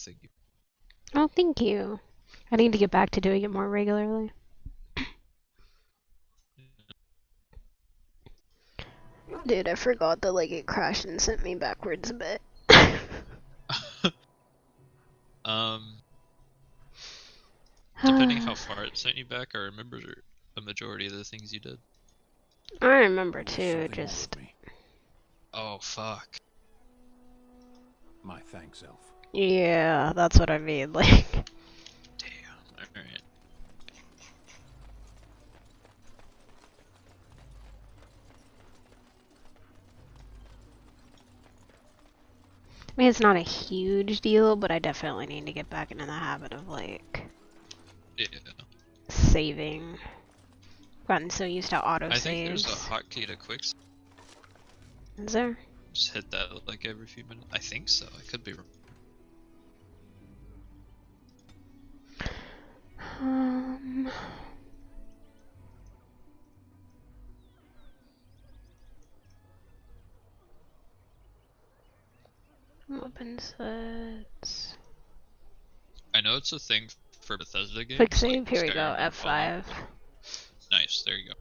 thank you. Oh, thank you. I need to get back to doing it more regularly. Dude, I forgot that like it crashed and sent me backwards a bit. Depending how far it sent you back, I remember a majority of the things you did. I remember too, just... Oh, fuck. My thanks, Elf. Yeah, that's what I mean, like... Damn, alright. I mean, it's not a huge deal, but I definitely need to get back into the habit of, like... Yeah. saving. Gotten so used to autosaves. I think there's a hotkey to quick. Is there? Just hit that like every few minutes. I think so. I could be wrong. Weapon sets. I know it's a thing for Bethesda games. Quick save, like here we go, Skyrim and F5. Fallout. Nice, there you go.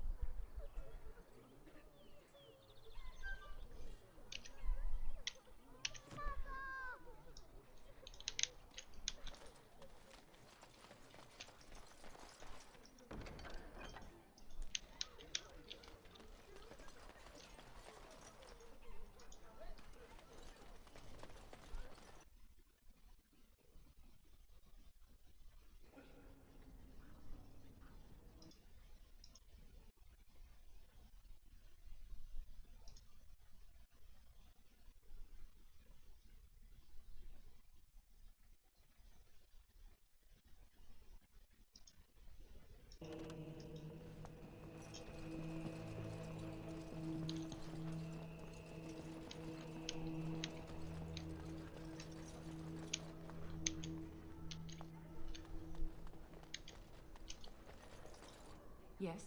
Yes?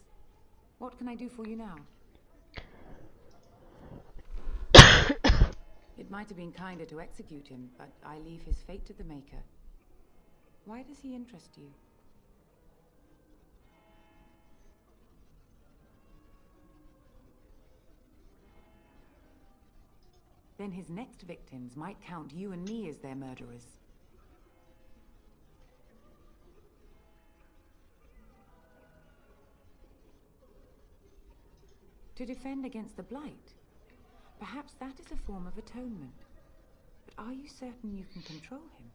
What can I do for you now? It might have been kinder to execute him, but I leave his fate to the Maker. Why does he interest you? Then his next victims might count you and me as their murderers. To defend against the Blight. Perhaps that is a form of atonement. But are you certain you can control him?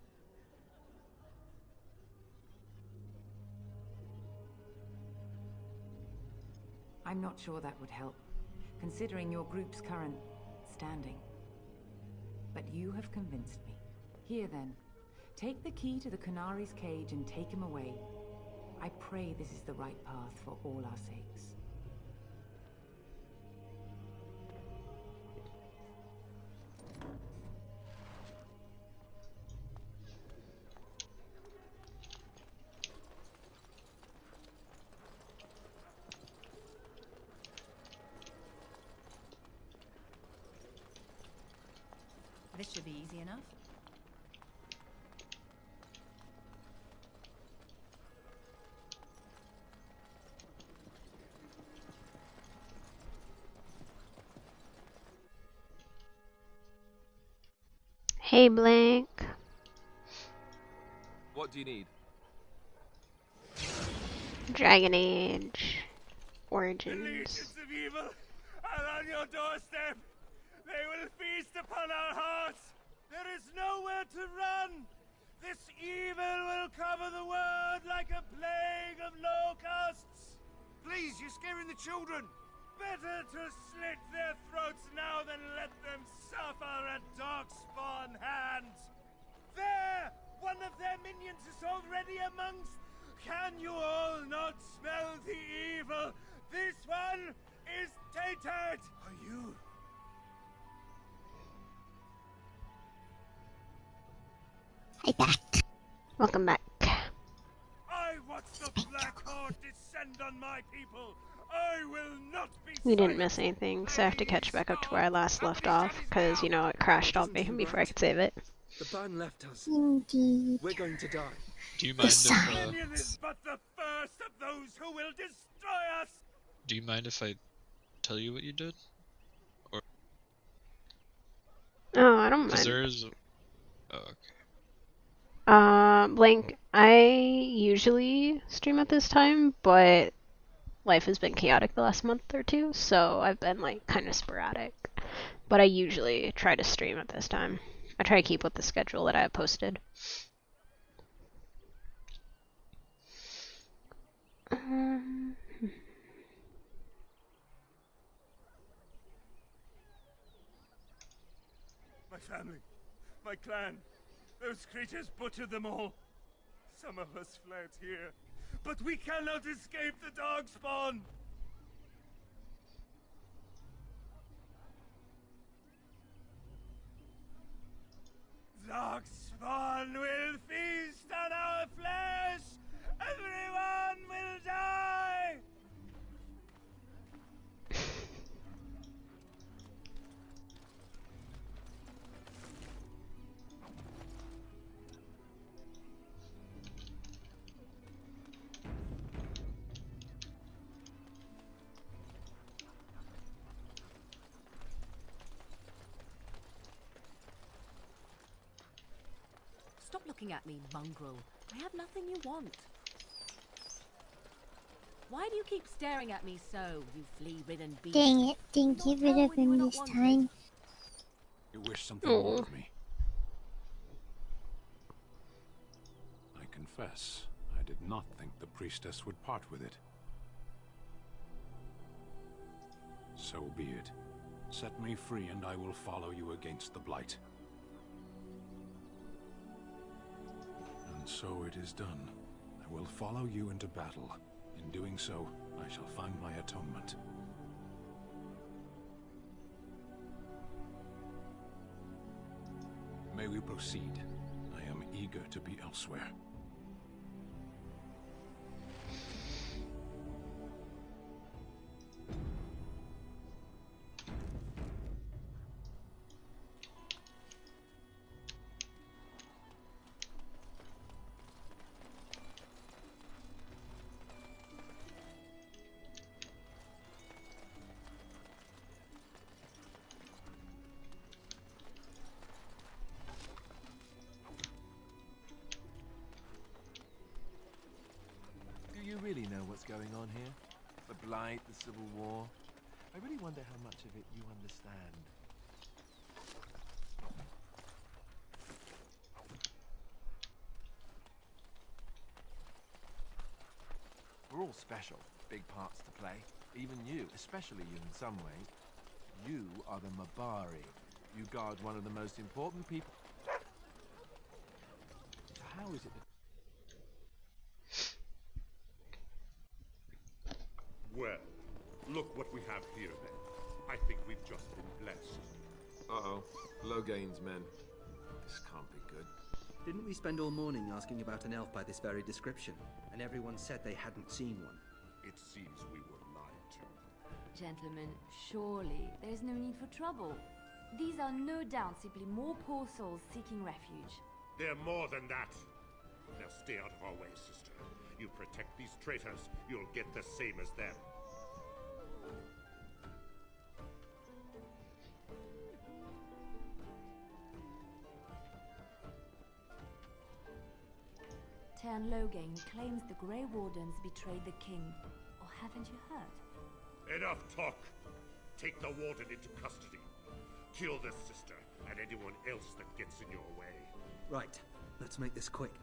I'm not sure that would help, considering your group's current standing. But you have convinced me. Here then, take the key to the Qunari's cage and take him away. I pray this is the right path for all our sakes. This should be easy enough. Hey, Blank. What do you need? Dragon Age. The Origins. legions of evil are on your doorstep. They will feast upon our hearts. There is nowhere to run. This evil will cover the world like a plague of locusts. Please, you're scaring the children. Better to slit their throats now than let them suffer at Darkspawn hands. There! One of their minions is already amongst. Can you all not smell the evil? This one is tainted. Are you? Hi back. Welcome back. I watch the Black Horde descend on my people. I will not be We didn't silent. miss anything, so I have to catch back up to where I last left off, because, you know, it crashed on me before I could save it. The ban left us. Indeed. We're going to die. Do you mind if Union is but the first of those who will destroy us! do you mind if I tell you what you did? Oh, I don't Because mind. there's oh, okay. Blank, I usually stream at this time, but life has been chaotic the last month or two, so I've been like kind of sporadic. But I usually try to stream at this time. I try to keep with the schedule that I have posted. My family, my clan, those creatures butchered them all. Some of us fled here, but we cannot escape the Darkspawn! Darkspawn will feast on our flesh! Everyone will die! Stop looking at me, mongrel. I have nothing you want. Why do you keep staring at me so, you flea-ridden beast? Dang it, didn't Not get rid know of when you him were not this wanted. time. You wish something more Aw. of me. I confess, I did not think the priestess would part with it. So be it. Set me free and I will follow you against the Blight. And so it is done. I will follow you into battle. In doing so, I shall find my atonement. May we proceed? I am eager to be elsewhere. Do you really know what's going on here? The Blight, the Civil War? I really wonder how much of it you understand. We're all special, big parts to play. Even you, especially you in some ways. You are the Mabari. You guard one of the most important people. So how is it that... Well, look what we have here then. I think we've just been blessed. Uh-oh. Logain's men. This can't be good. Didn't we spend all morning asking about an elf by this very description? And everyone said they hadn't seen one. It seems we were lied to. Gentlemen, surely there's no need for trouble. These are no doubt simply more poor souls seeking refuge. They're more than that. Now stay out of our way, sister. You protect these traitors, you'll get the same as them. Tern Logain claims the Grey Wardens betrayed the king. Or haven't you heard? Enough talk! Take the warden into custody. Kill this sister and anyone else that gets in your way. Right, let's make this quick.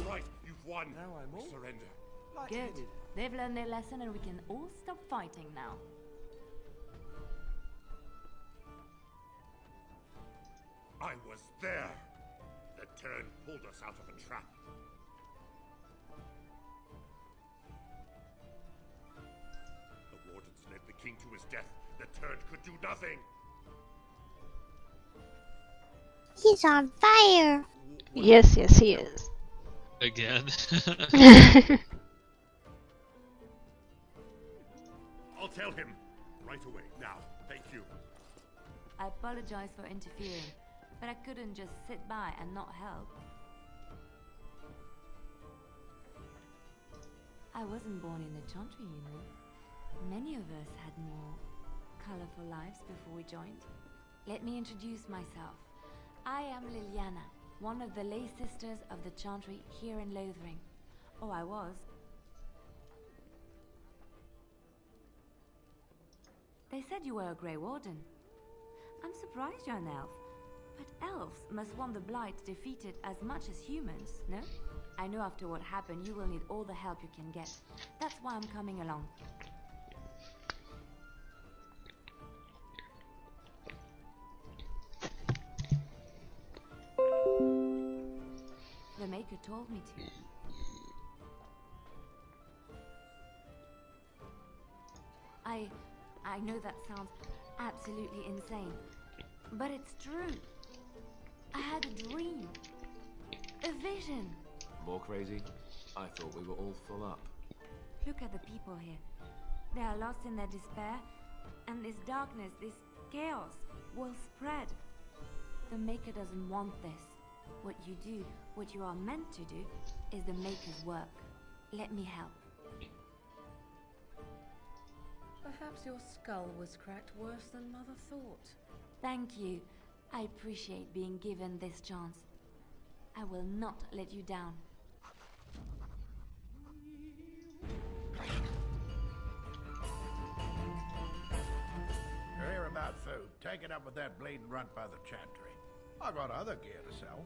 Right, you've won. Now I'm all Surrender. Good. They've learned their lesson and we can all stop fighting now. I was there. The Tern pulled us out of a trap. king to his death. The turd could do nothing. He's on fire. Yes, yes, he is. Again. I'll tell him right away. Now, thank you. I apologize for interfering, but I couldn't just sit by and not help. I wasn't born in the Chantry, you know. Many of us had more colorful lives before we joined. Let me introduce myself. I am Liliana, one of the lay sisters of the Chantry here in Lothering. Oh, I was. They said you were a Grey Warden. I'm surprised you're an elf. But elves must want the Blight defeated as much as humans, no? I know after what happened you will need all the help you can get. That's why I'm coming along. The Maker told me to. I know that sounds absolutely insane, but it's true. I had a dream. A vision. More crazy? I thought we were all full up. Look at the people here. They are lost in their despair, and this darkness, this chaos, will spread. The Maker doesn't want this. What you do, what you are meant to do, is the Maker's work. Let me help. Perhaps your skull was cracked worse than Mother thought. Thank you. I appreciate being given this chance. I will not let you down. You're here about food. Take it up with that bleeding runt by the Chantry. I got other gear to sell.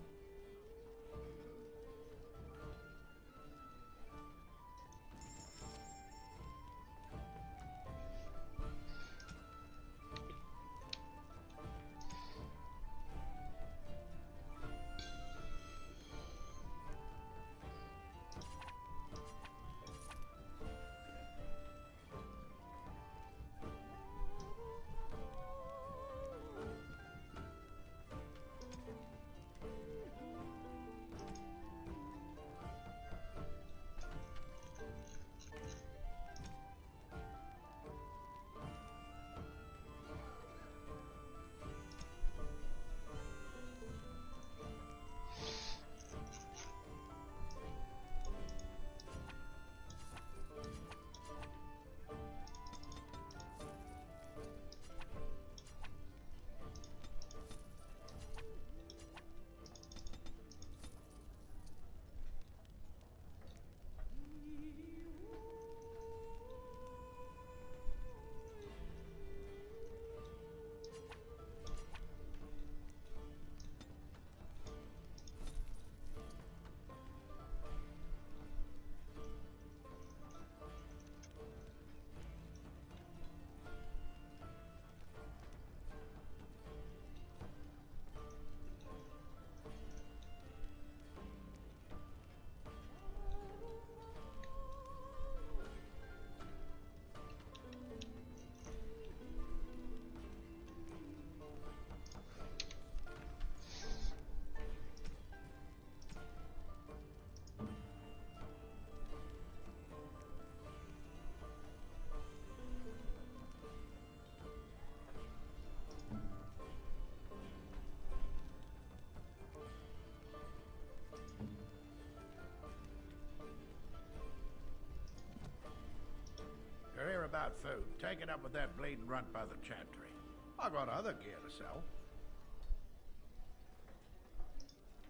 You're here about food. Take it up with that bleeding runt by the Chantry. I got other gear to sell.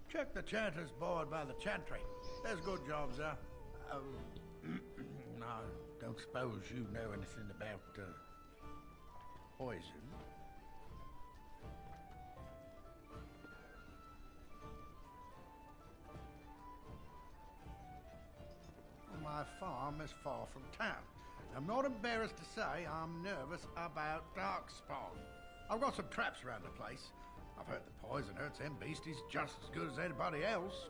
Check the Chanter's board by the Chantry. There's good jobs there. No, don't suppose you know anything about poison. My farm is far from town. I'm not embarrassed to say I'm nervous about Darkspawn. I've got some traps around the place. I've heard the poison hurts them beasties just as good as anybody else.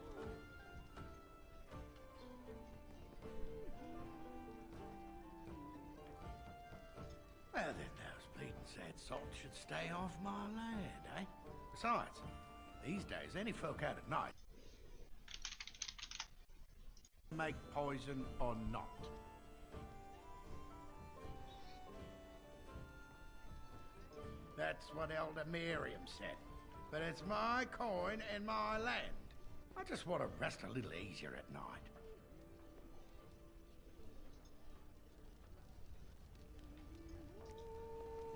Well, salt should stay off my land, eh? Besides, these days, any folk out at night make poison or not. That's what Elder Miriam said. But it's my coin and my land. I just want to rest a little easier at night.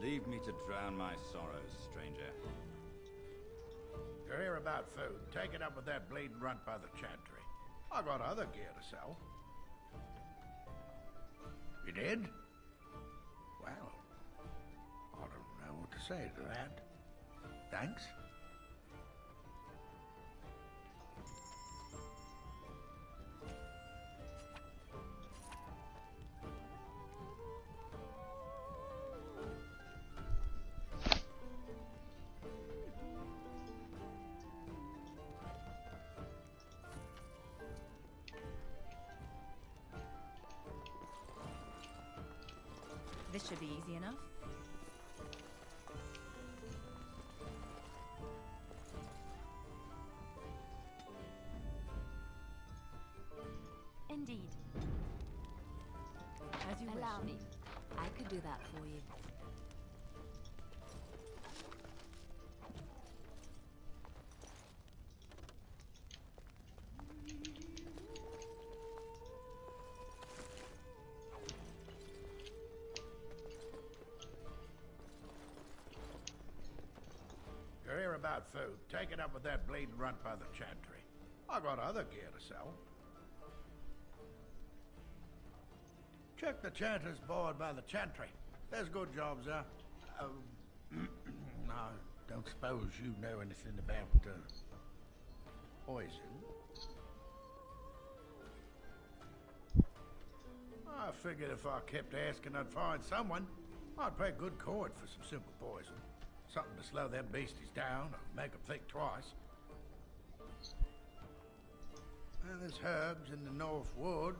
Leave me to drown my sorrows, stranger. You're here about food. Take it up with that bleeding runt by the chantry. I got other gear to sell. You did? Well, I don't know what to say to that. Thanks. This should be easy enough. Indeed. As you Allow me. I could do that for you. You're here about food. Take it up with that bleeding runt by the chantry. I got other gear to sell. Check the chanter's board by the chantry. There's good jobs there. I don't suppose you know anything about poison. I figured if I kept asking, I'd find someone. I'd pay good coin for some simple poison. Something to slow them beasties down or make them think twice. And there's herbs in the North Wood.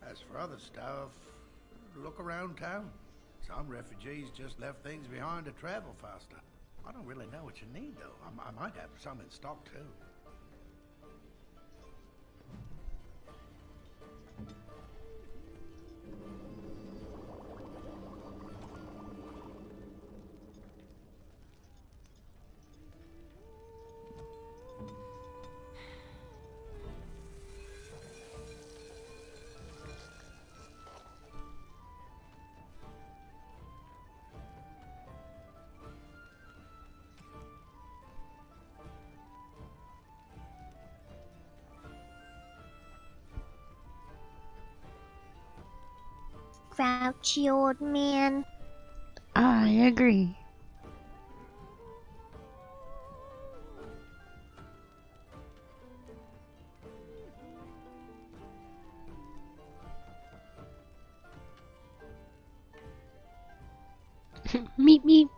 As for other stuff, look around town. Some refugees just left things behind to travel faster. I don't really know what you need, though. I might have some in stock, too. Grouchy old man. I agree. Meep meep.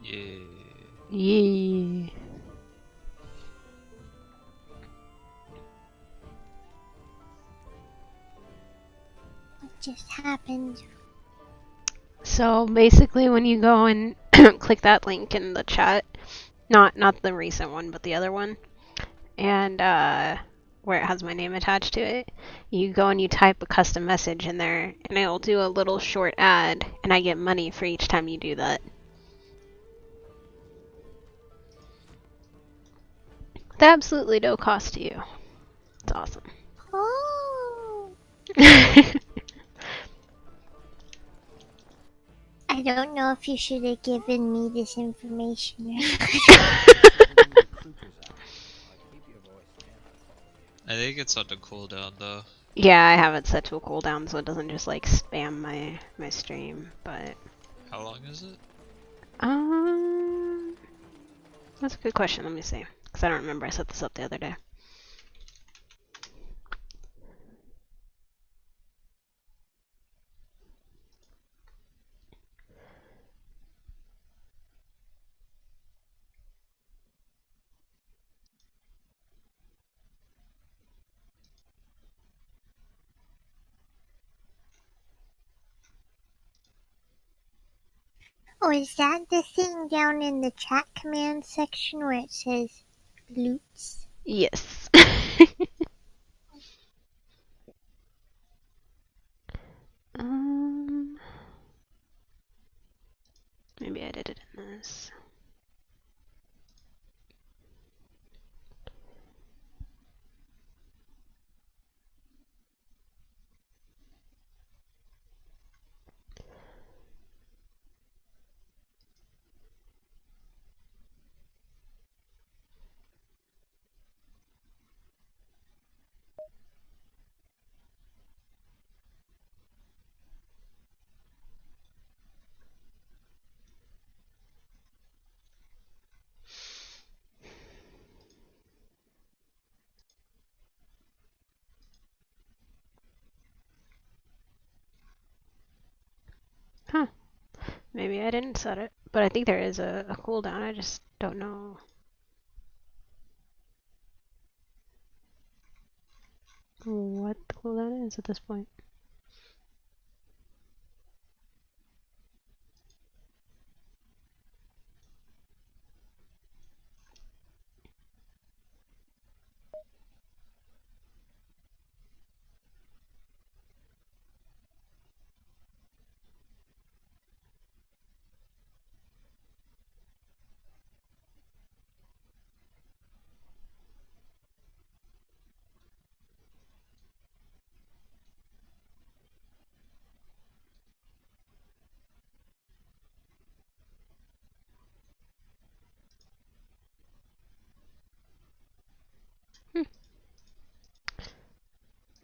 Yeah. Yeah. What just happened? So basically when you go and click that link in the chat, not the recent one, but the other one, and where it has my name attached to it, you go and you type a custom message in there, and it'll do a little short ad, and I get money for each time you do that. With absolutely no cost to you. It's awesome. Oh. I don't know if you should have given me this information. I think it's on the cooldown though. Yeah, I have it set to a cooldown so it doesn't just like spam my stream, but How long is it? That's a good question. Let me see, because I don't remember. I set this up the other day. Oh, is that the thing down in the chat command section where it says loots? Yes. um, maybe I did it in this. Huh. Maybe I didn't set it, but I think there is a cooldown. I just don't know what the cooldown is at this point.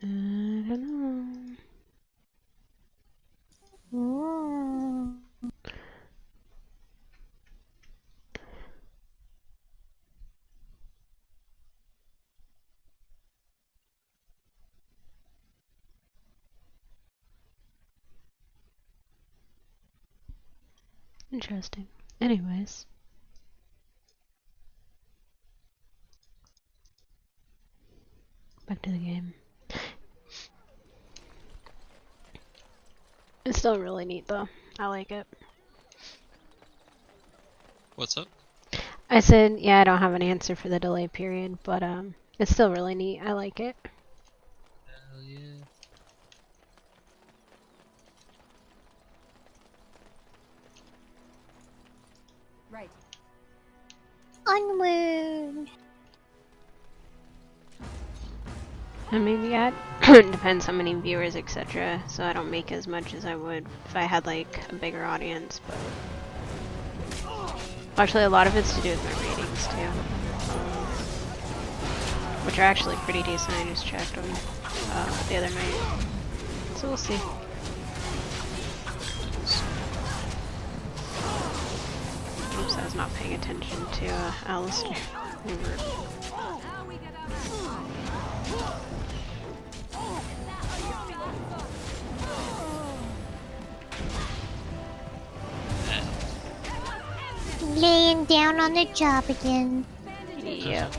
I don't know. Interesting. Anyways. Back to the game. It's still really neat though. I like it. What's up? I said, yeah, I don't have an answer for the delay period, but it's still really neat. I like it. Hell yeah. Right. Onward! I mean, yeah, it depends how many viewers, etc. So I don't make as much as I would if I had like a bigger audience, but actually a lot of it's to do with my ratings too, which are actually pretty decent. I just checked them the other night, so we'll see. Oops, I was not paying attention to Alistair. Laying down on the job again. Yep.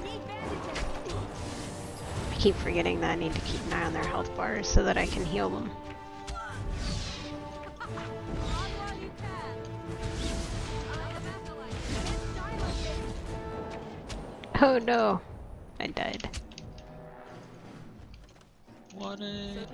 I keep forgetting that I need to keep an eye on their health bars so that I can heal them. Oh no, I died. What a...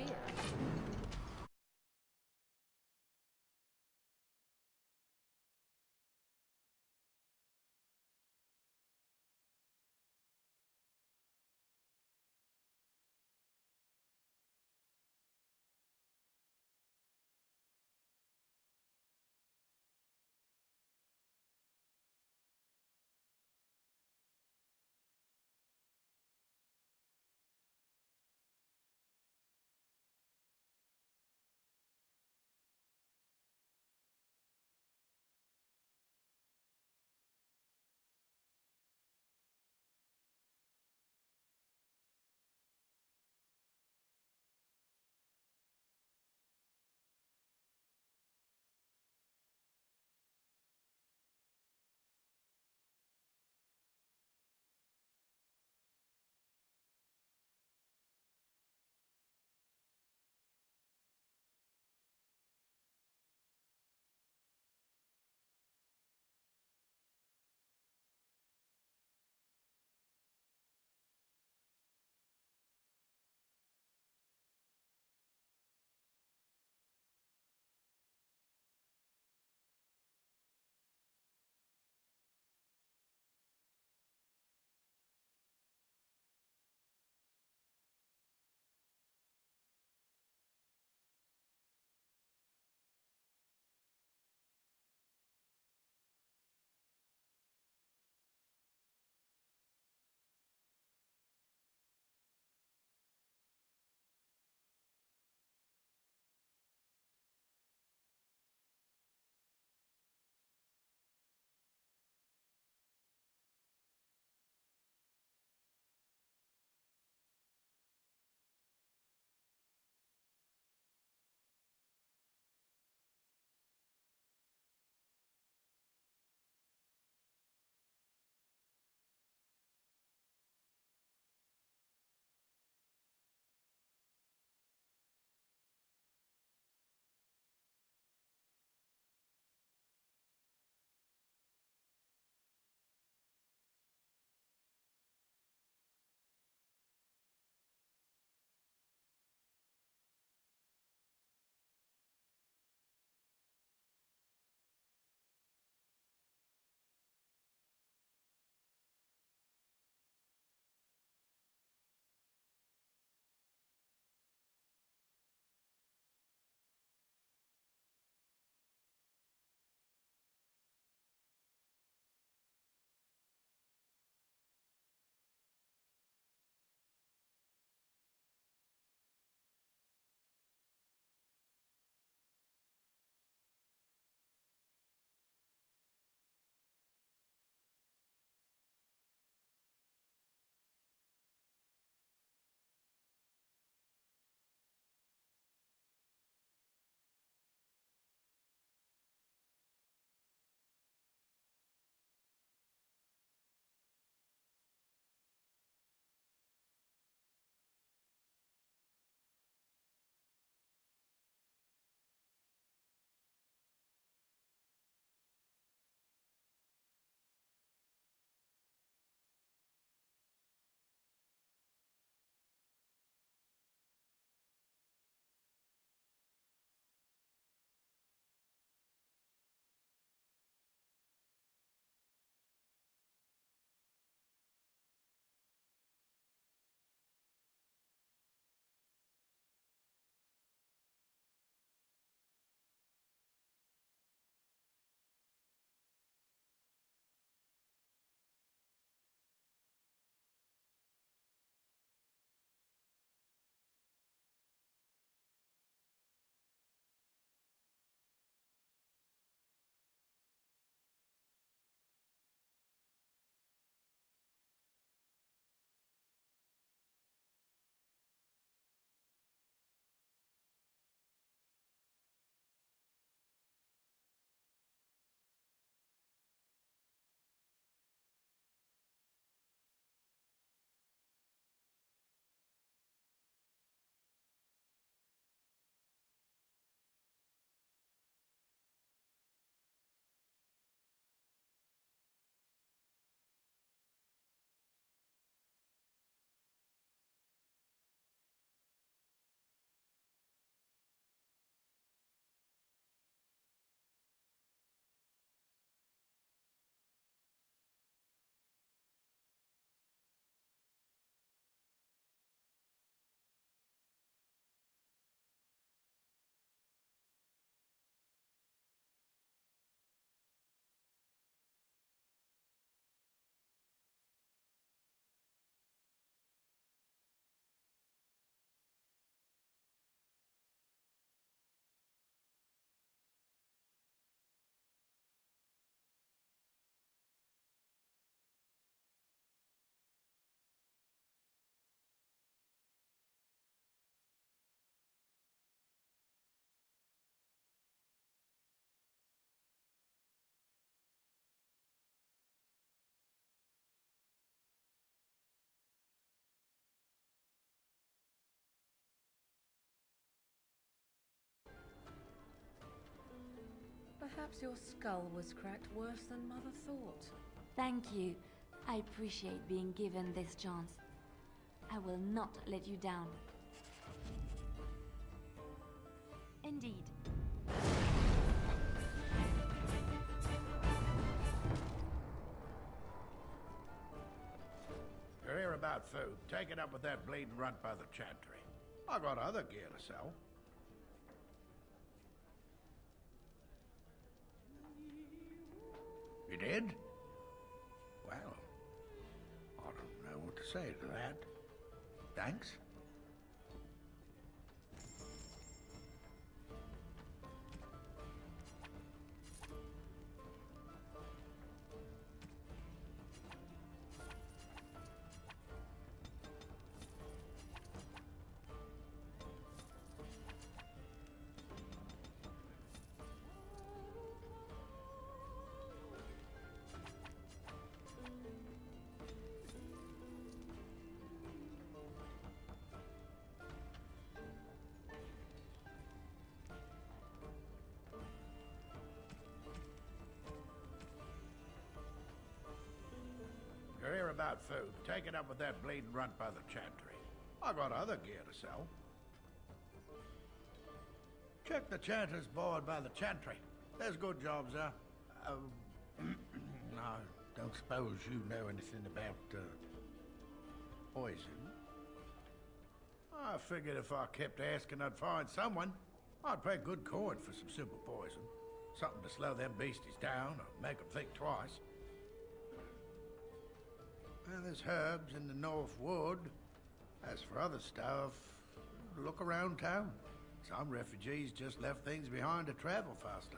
Perhaps your skull was cracked worse than Mother thought. Thank you. I appreciate being given this chance. I will not let you down. Indeed. You're here about food. Take it up with that bleeding runt by the chantry. I got other gear to sell. You did? Well, I don't know what to say to that. Thanks. You're here about food. Take it up with that bleeding runt by the chantry. I got other gear to sell. Check the chanter's board by the chantry. There's good jobs there. I don't suppose you know anything about poison. I figured if I kept asking, I'd find someone. I'd pay good coin for some simple poison. Something to slow them beasties down or make them think twice. Well, there's herbs in the North Wood. As for other stuff, look around town. Some refugees just left things behind to travel faster.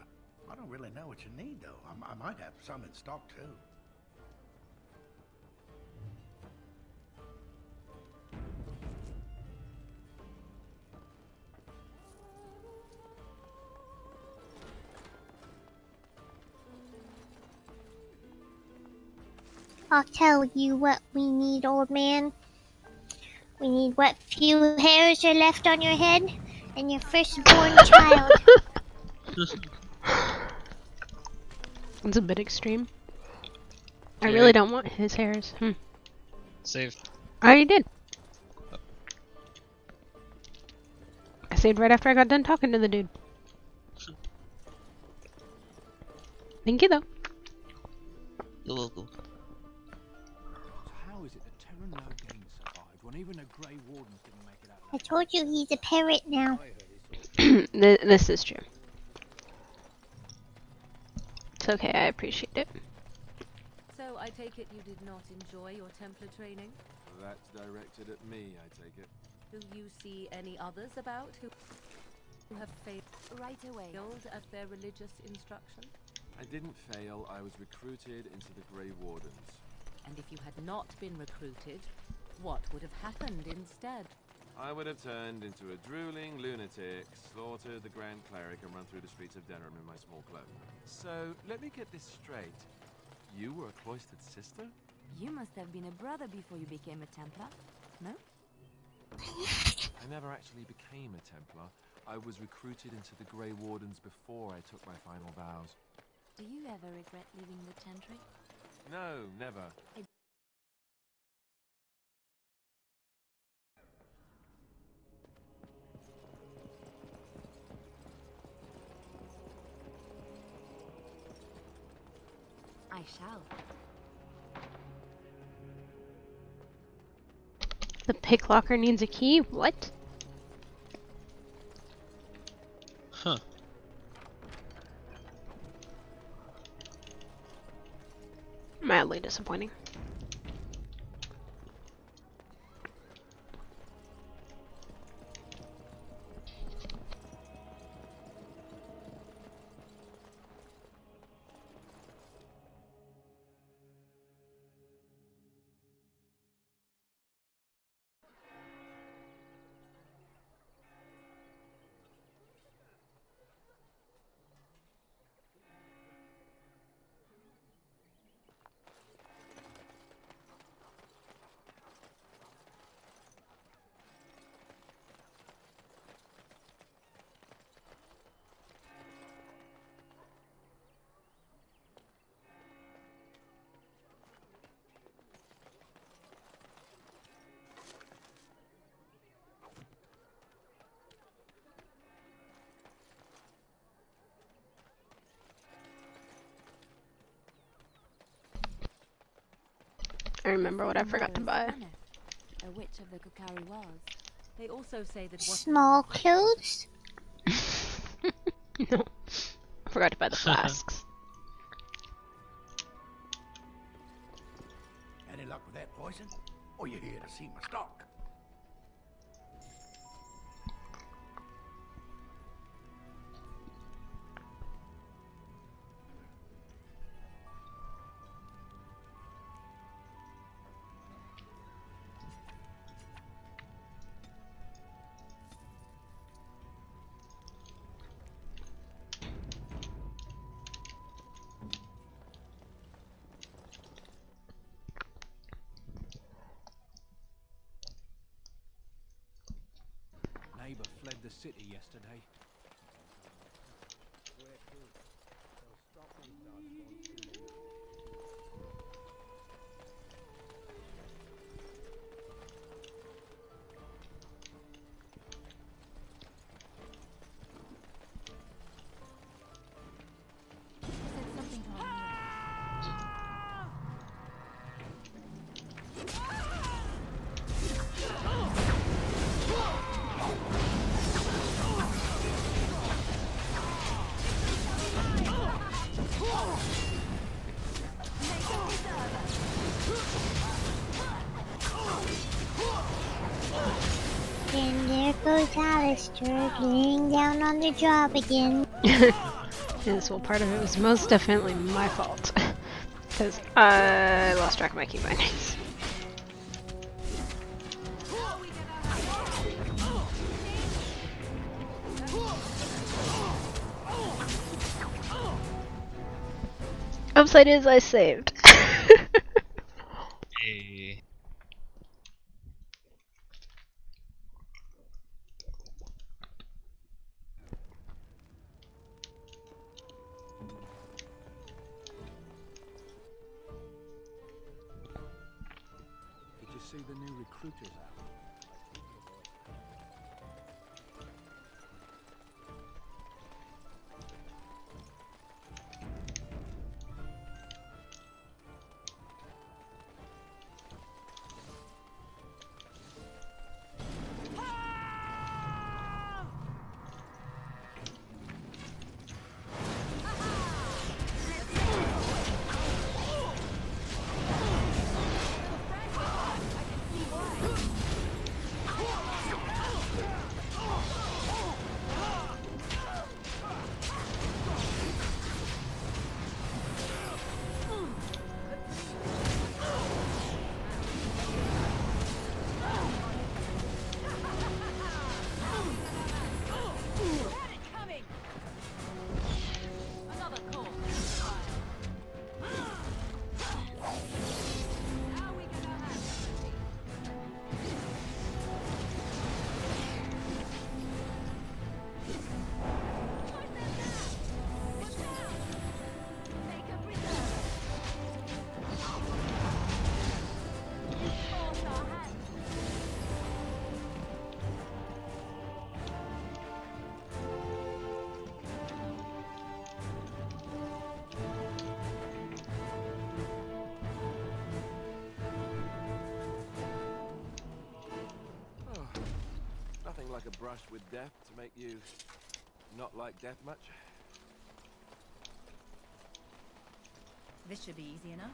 I don't really know what you need, though. I might have some in stock, too. I'll tell you what we need, old man. We need what few hairs are left on your head and your firstborn child. It's a bit extreme. I really don't want his hairs. Save. I already did. I saved right after I got done talking to the dude. Thank you, though. You're welcome. How is it that Terran Logain survived when even a Grey Warden didn't make it out? I told you he's a parrot now. This is true. It's okay, I appreciate it. So I take it you did not enjoy your Templar training? That's directed at me, I take it. Do you see any others about who have failed Right away. at their religious instruction? I didn't fail, I was recruited into the Grey Wardens. And if you had not been recruited, what would have happened instead? I would have turned into a drooling lunatic, slaughtered the Grand Cleric, and run through the streets of Denerim in my small cloak. So, let me get this straight. You were a cloistered sister? You must have been a brother before you became a Templar, no? I never actually became a Templar. I was recruited into the Grey Wardens before I took my final vows. Do you ever regret leaving the Chantry? No, never. I shall. The pick locker needs a key? What? Huh. Mildly disappointing. remember what I forgot to buy. A witch of the Kukari was. They also say that what Small clothes? No. I forgot to buy the flasks. Any luck with that poison? Or you here to see my stock? Neighbor fled the city yesterday. And there goes Alistair getting down on the job again. Yes, well, part of it was most definitely my fault. Because I lost track of my key bindings. Upside is I saved. Hey. Did you see the new recruiters out? Like a brush with death to make you not like death much? This should be easy enough.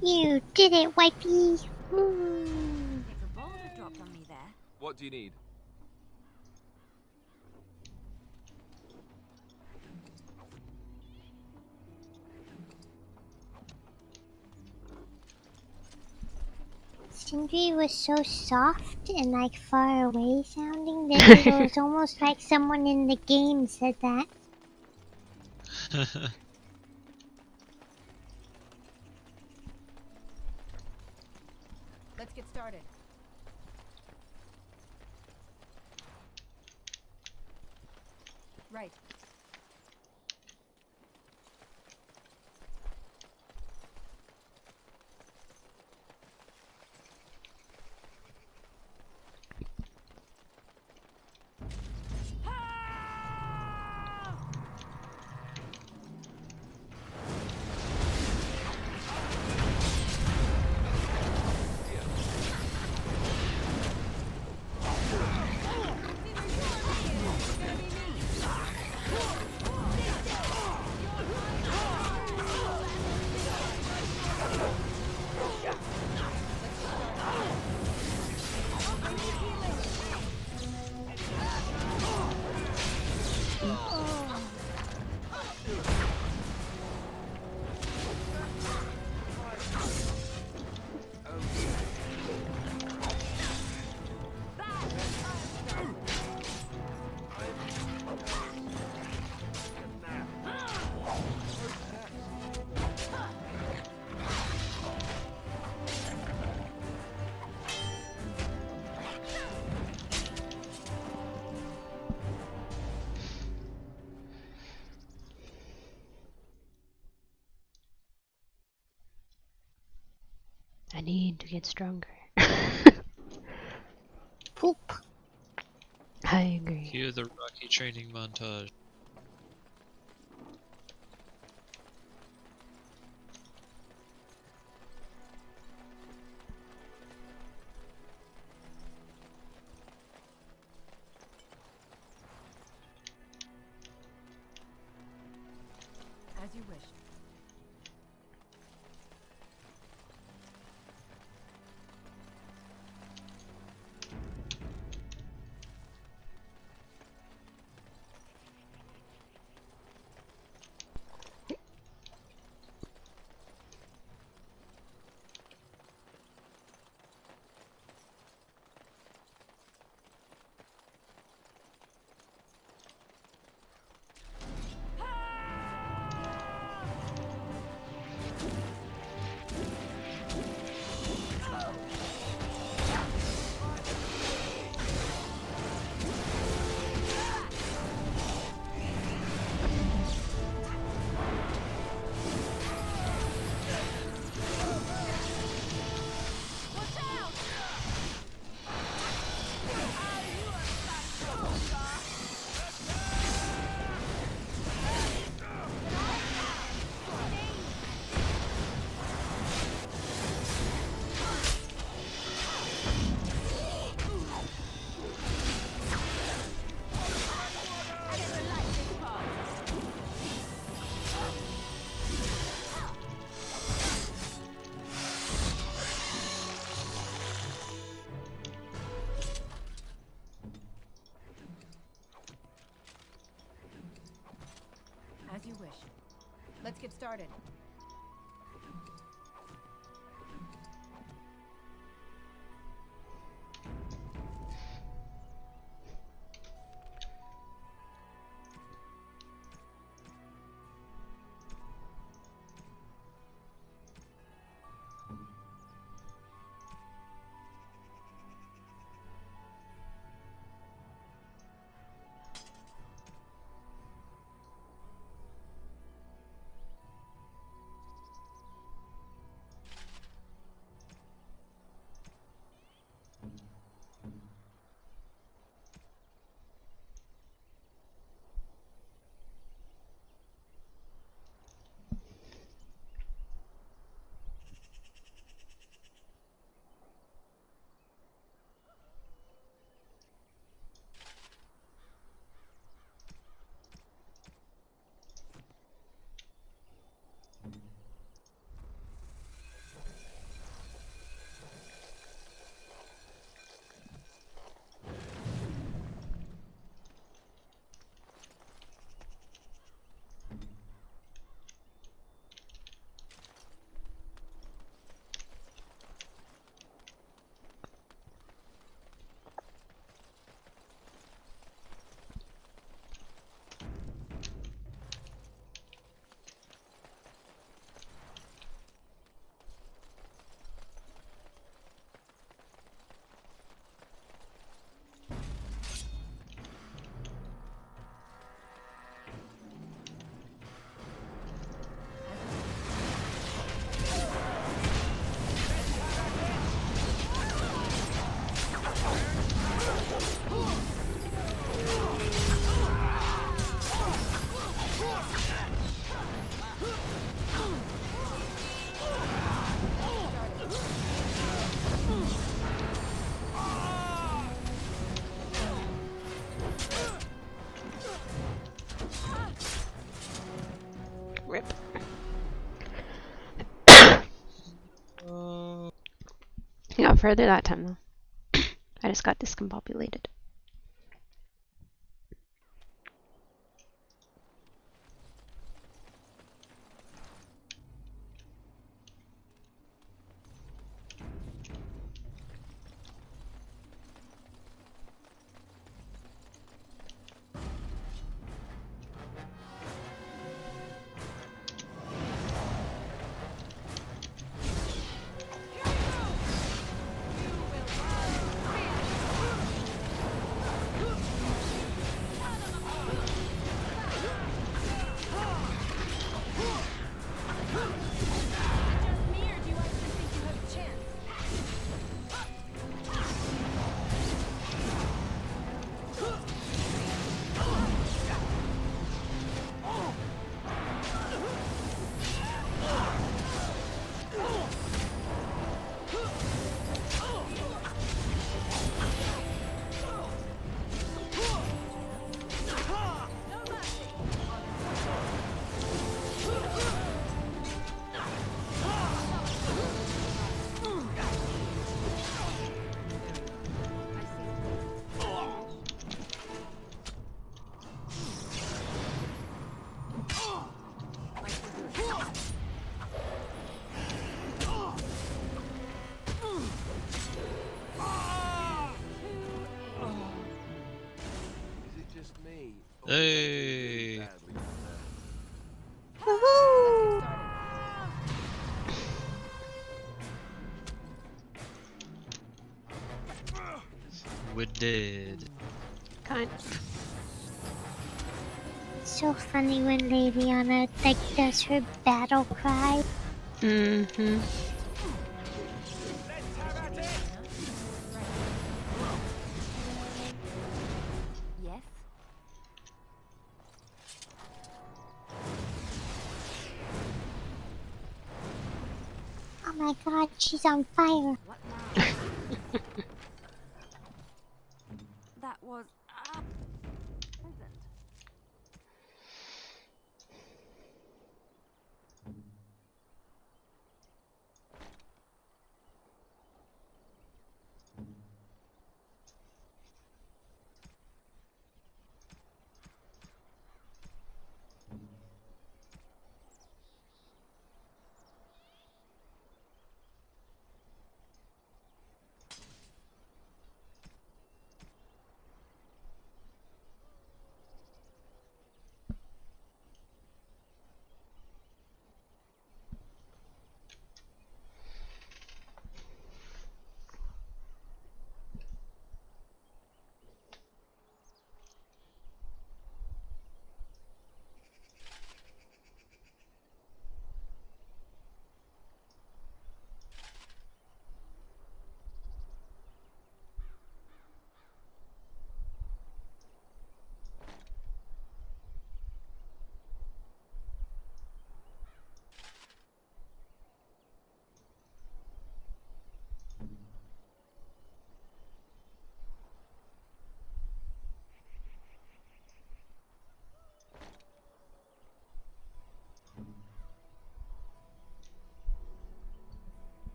You did it, wifey. If a boulder dropped on me there. What do you need? Sindri was so soft and like far away sounding that it was almost like someone in the game said that. Let's get started. Right. I need to get stronger. Poop. I agree. Cue the Rocky training montage. As you wish. As you wish. Let's get started. We got further that time though. I just got discombobulated. Hey. Woohoo! We're dead. Kind. It's so funny when Leviana like does her battle cry. Mm-hmm. Yes? Oh my god, she's on fire. What now? That was pleasant.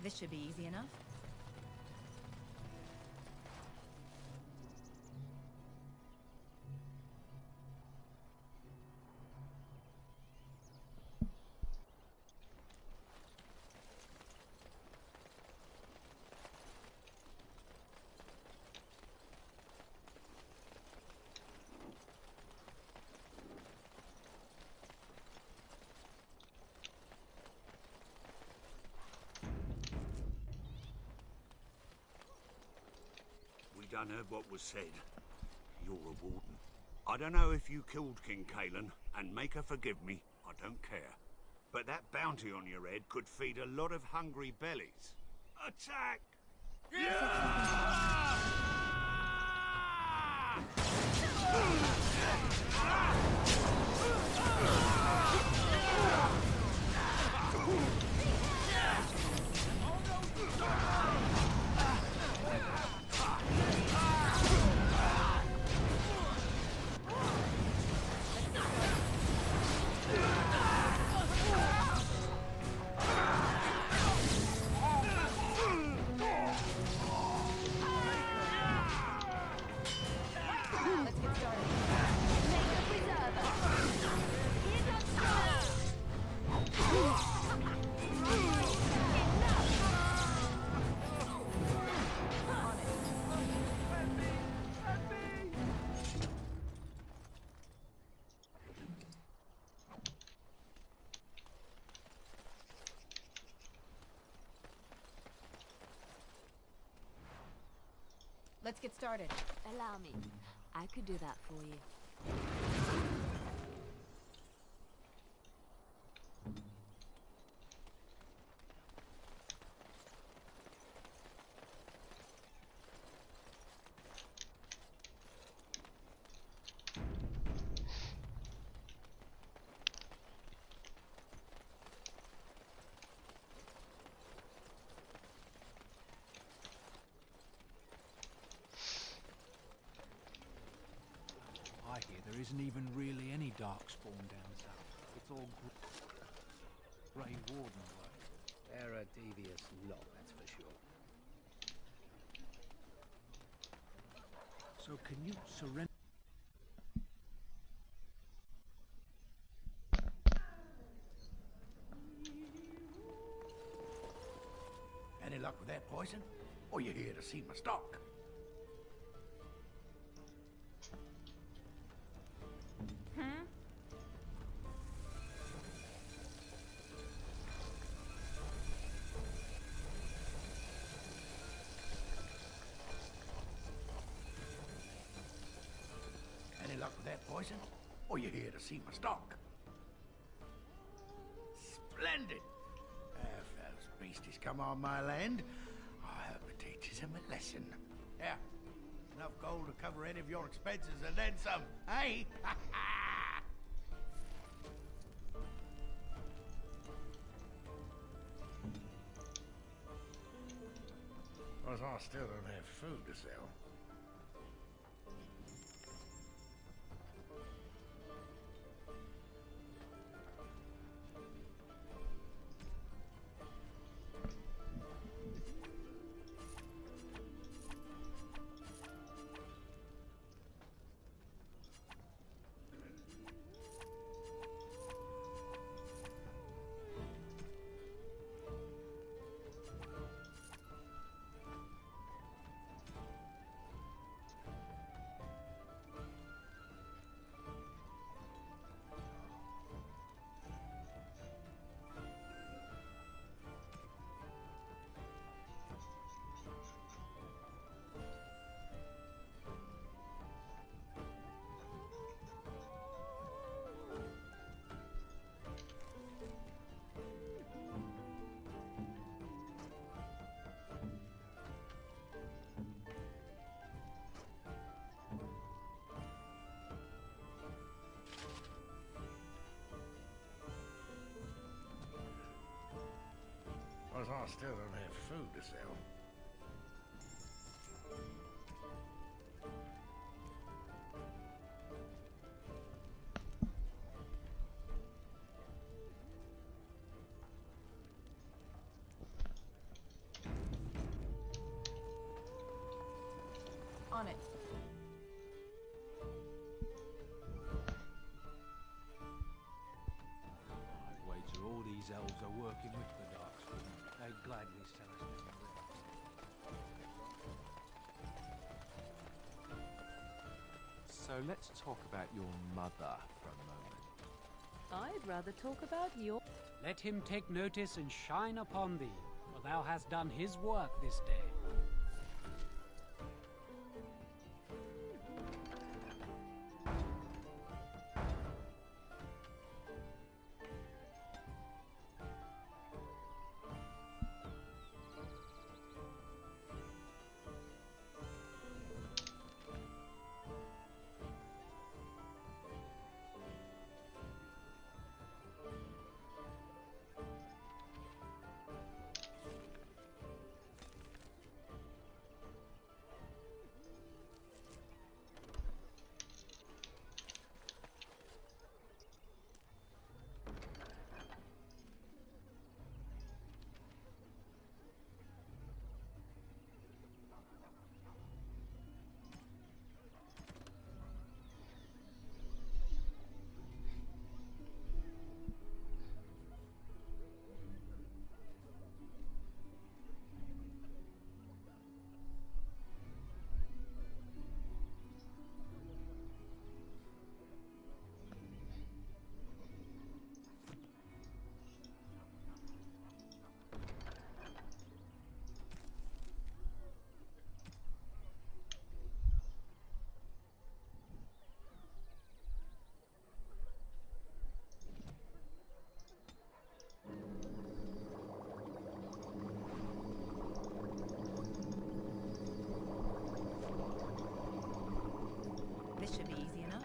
This should be easy enough. We done heard what was said. You're a warden. I don't know if you killed King Kalen, and make her forgive me, I don't care. But that bounty on your head could feed a lot of hungry bellies. Attack! Let's get started. Allow me. I could do that for you. I hear there isn't even really any Darkspawn down south. It's all Grey Warden work. They're a devious lot, that's for sure. So can you surrender? Any luck with that poison? Or you here to see my stock? Any luck with that poison? Or you here to see my stock? Splendid! If those beasties come on my land, I hope it teaches them a lesson. Yeah, enough gold to cover any of your expenses and then some, hey? Because I still don't have food to sell. Because I still don't have food to sell. On it. I'd wager all these elves are working with the Darkspawn. They'd gladly sell us down there. So let's talk about your mother for a moment. I'd rather talk about your... Let him take notice and shine upon thee, for thou hast done his work this day. This should be easy enough.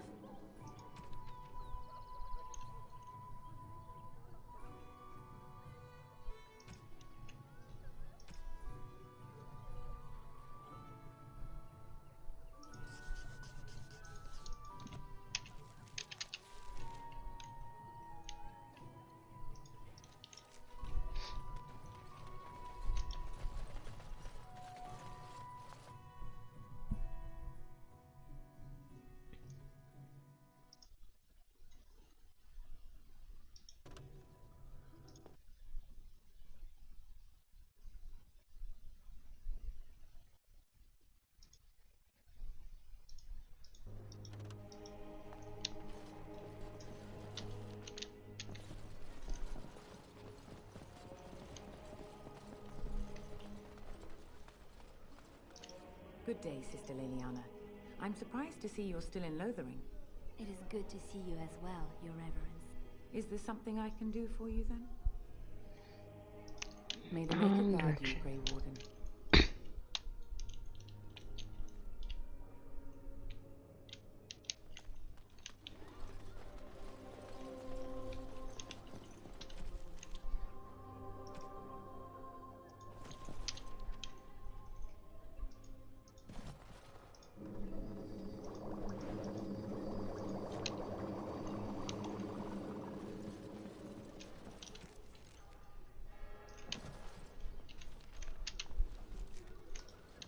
Good day, Sister Liliana. I'm surprised to see you're still in Lothering. It is good to see you as well, Your Reverence. Is there something I can do for you then? May the Maker guard you, Grey Warden.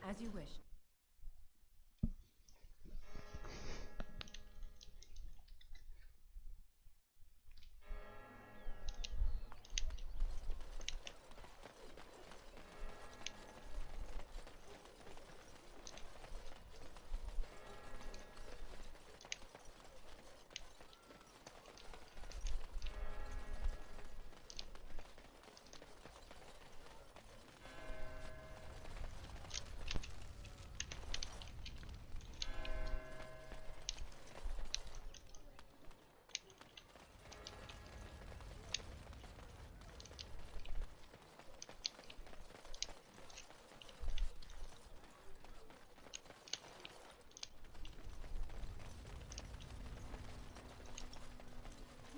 As you wish.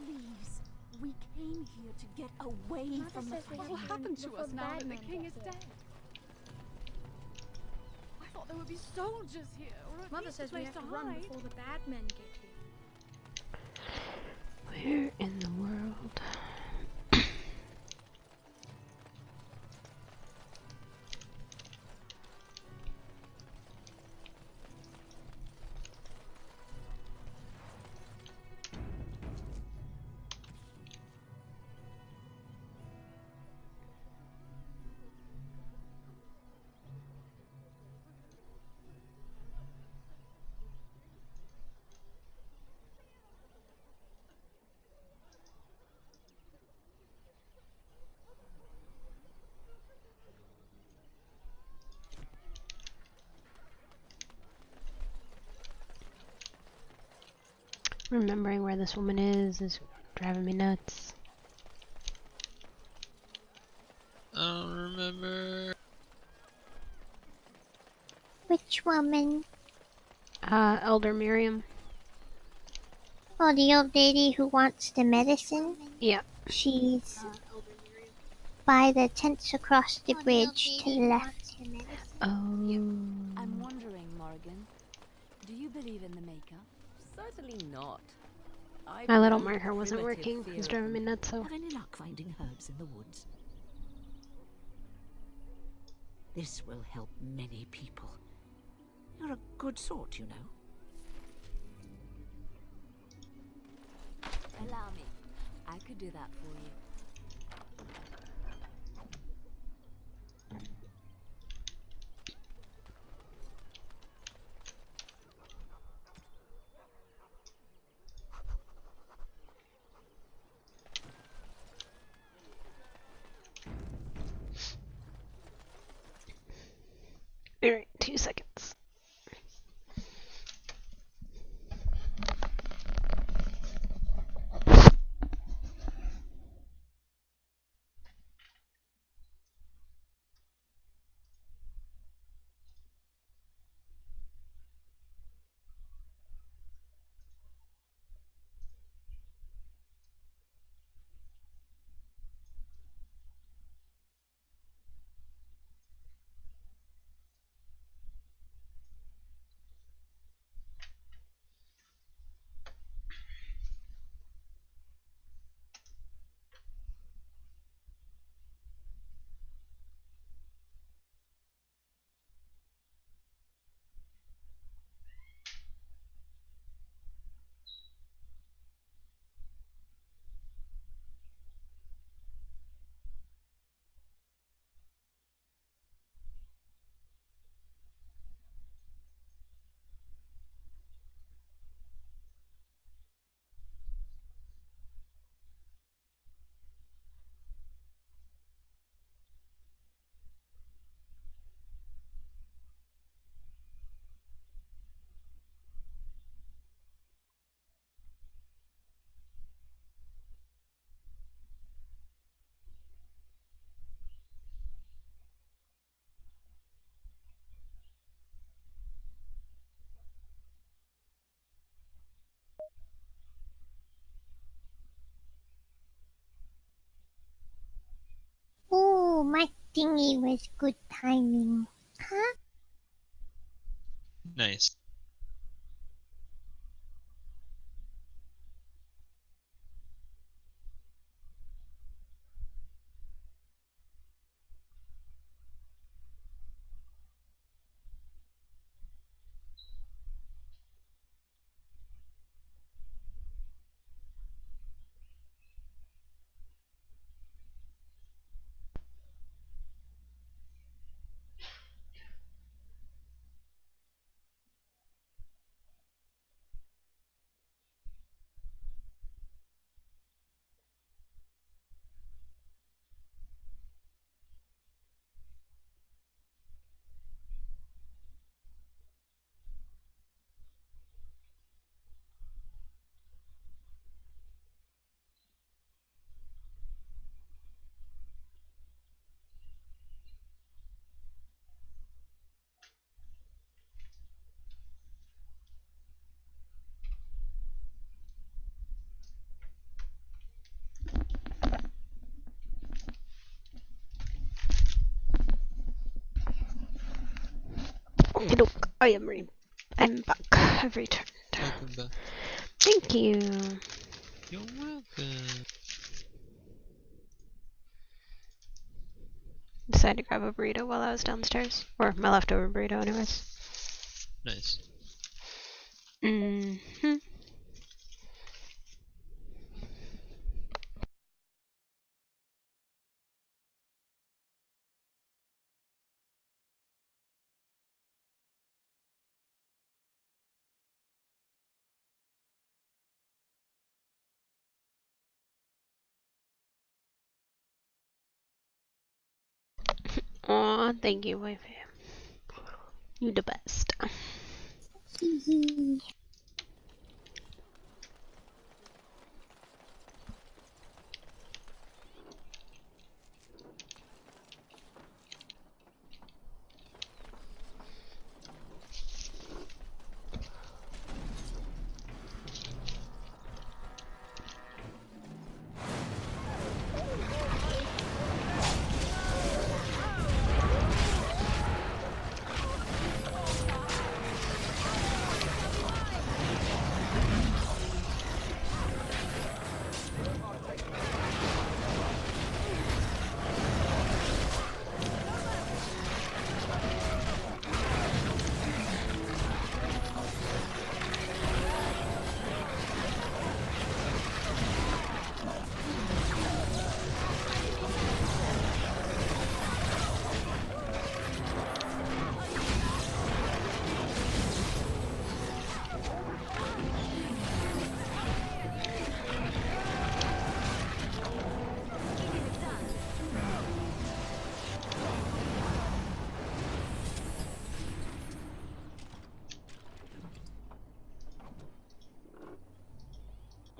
Please, we came here to get away from the What will happen to us now that the king is dead? I thought there would be soldiers here, or at Mother least says a we place have to to run hide. before the bad men get here. Where in the world? Remembering where this woman is driving me nuts. I don't remember. Which woman? Elder Miriam. Oh, the old lady who wants the medicine? Yeah. She's by the tents across the bridge to the left. Oh. I'm wondering, Morrigan, do you believe in the Maker? Certainly not. My little marker wasn't working. It was driving me nuts, so. Have any luck finding herbs in the woods? This will help many people. You're a good sort, you know. Allow me. I could do that for you. Alright, 2 seconds. Ooh, my thingy was good timing. Huh? Nice. Okey-doke. I'm back. I've returned. Welcome back. Thank you. You're welcome. Decided to grab a burrito while I was downstairs. Or my leftover burrito, anyways. Nice. Mm-hmm. Aw, thank you, wifey. You the best.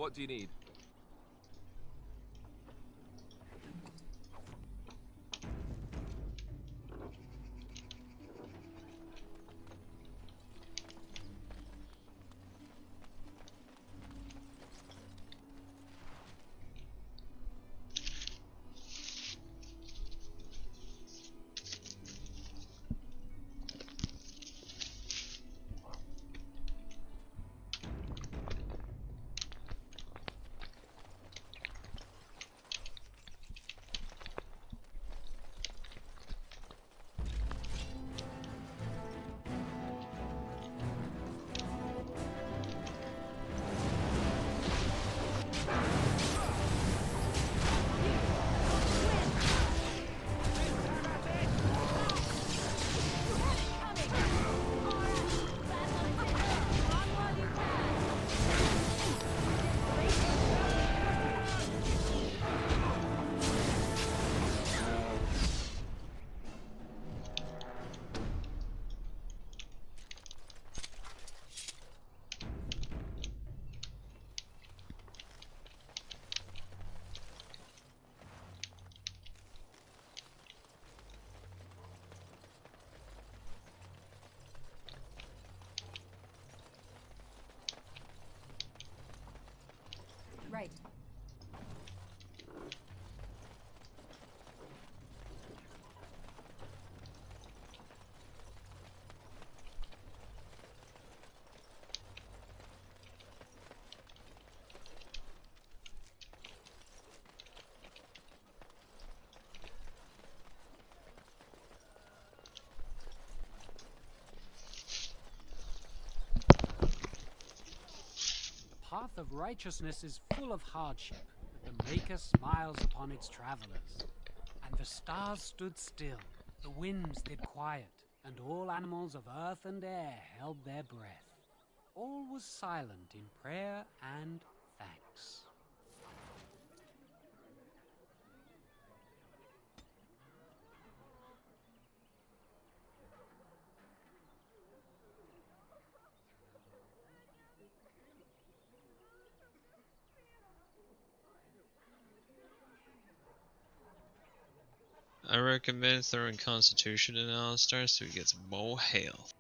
What do you need? Right. The path of righteousness is full of hardship, but the Maker smiles upon its travelers. And the stars stood still, the winds did quiet, and all animals of earth and air held their breath. All was silent in prayer and thanks. I recommend throwing Constitution in Alistar so he gets more health.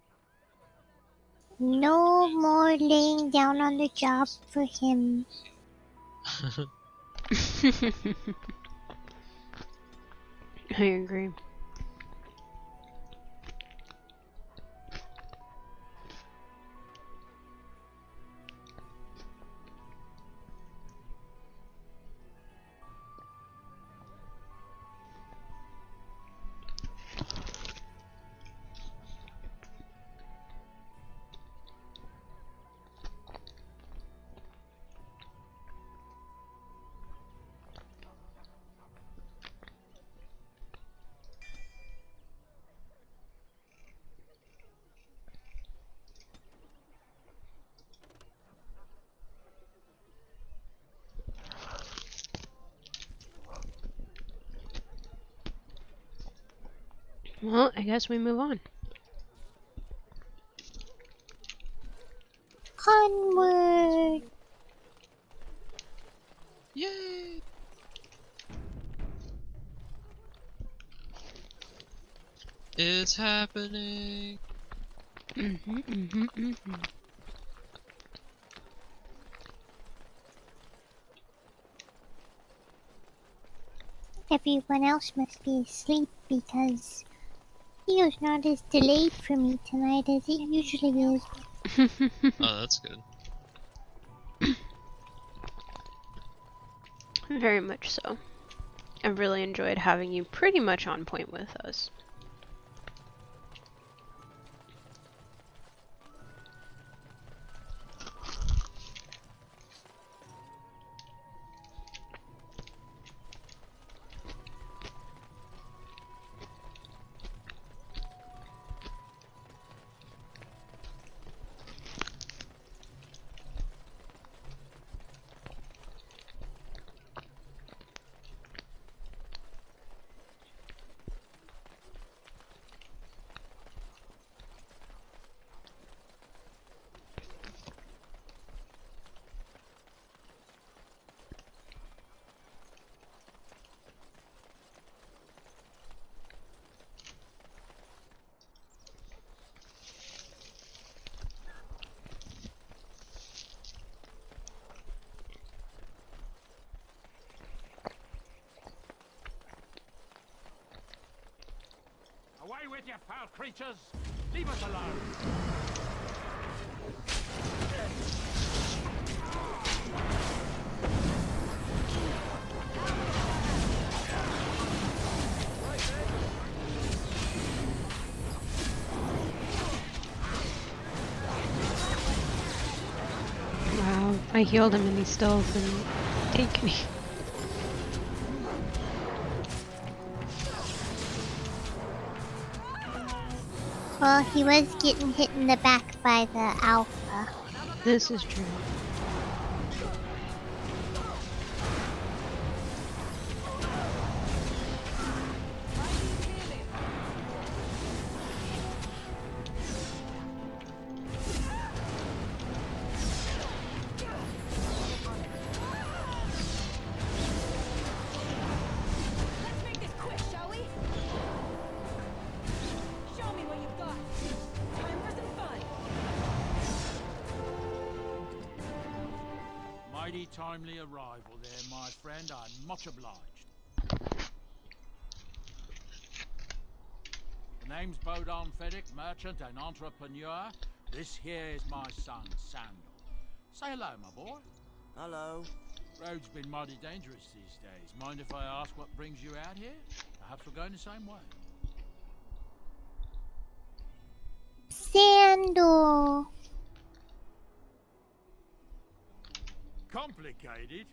No more laying down on the job for him. I agree. Well, I guess we move on. Onward! Yay! It's happening! Everyone else must be asleep because video's not as delayed for me tonight as it usually is. Oh, that's good. Very much so. I've really enjoyed having you pretty much on point with us. you foul creatures! Leave us alone! Wow, I healed him and he still didn't take me. Well, he was getting hit in the back by the alpha. This is true. Mighty timely arrival there, my friend. I'm much obliged. The name's Bodon Feddick, merchant and entrepreneur. This here is my son, Sandal. Say hello, my boy. Hello. Road's been mighty dangerous these days. Mind if I ask what brings you out here? Perhaps we're going the same way. Sandal. Complicated?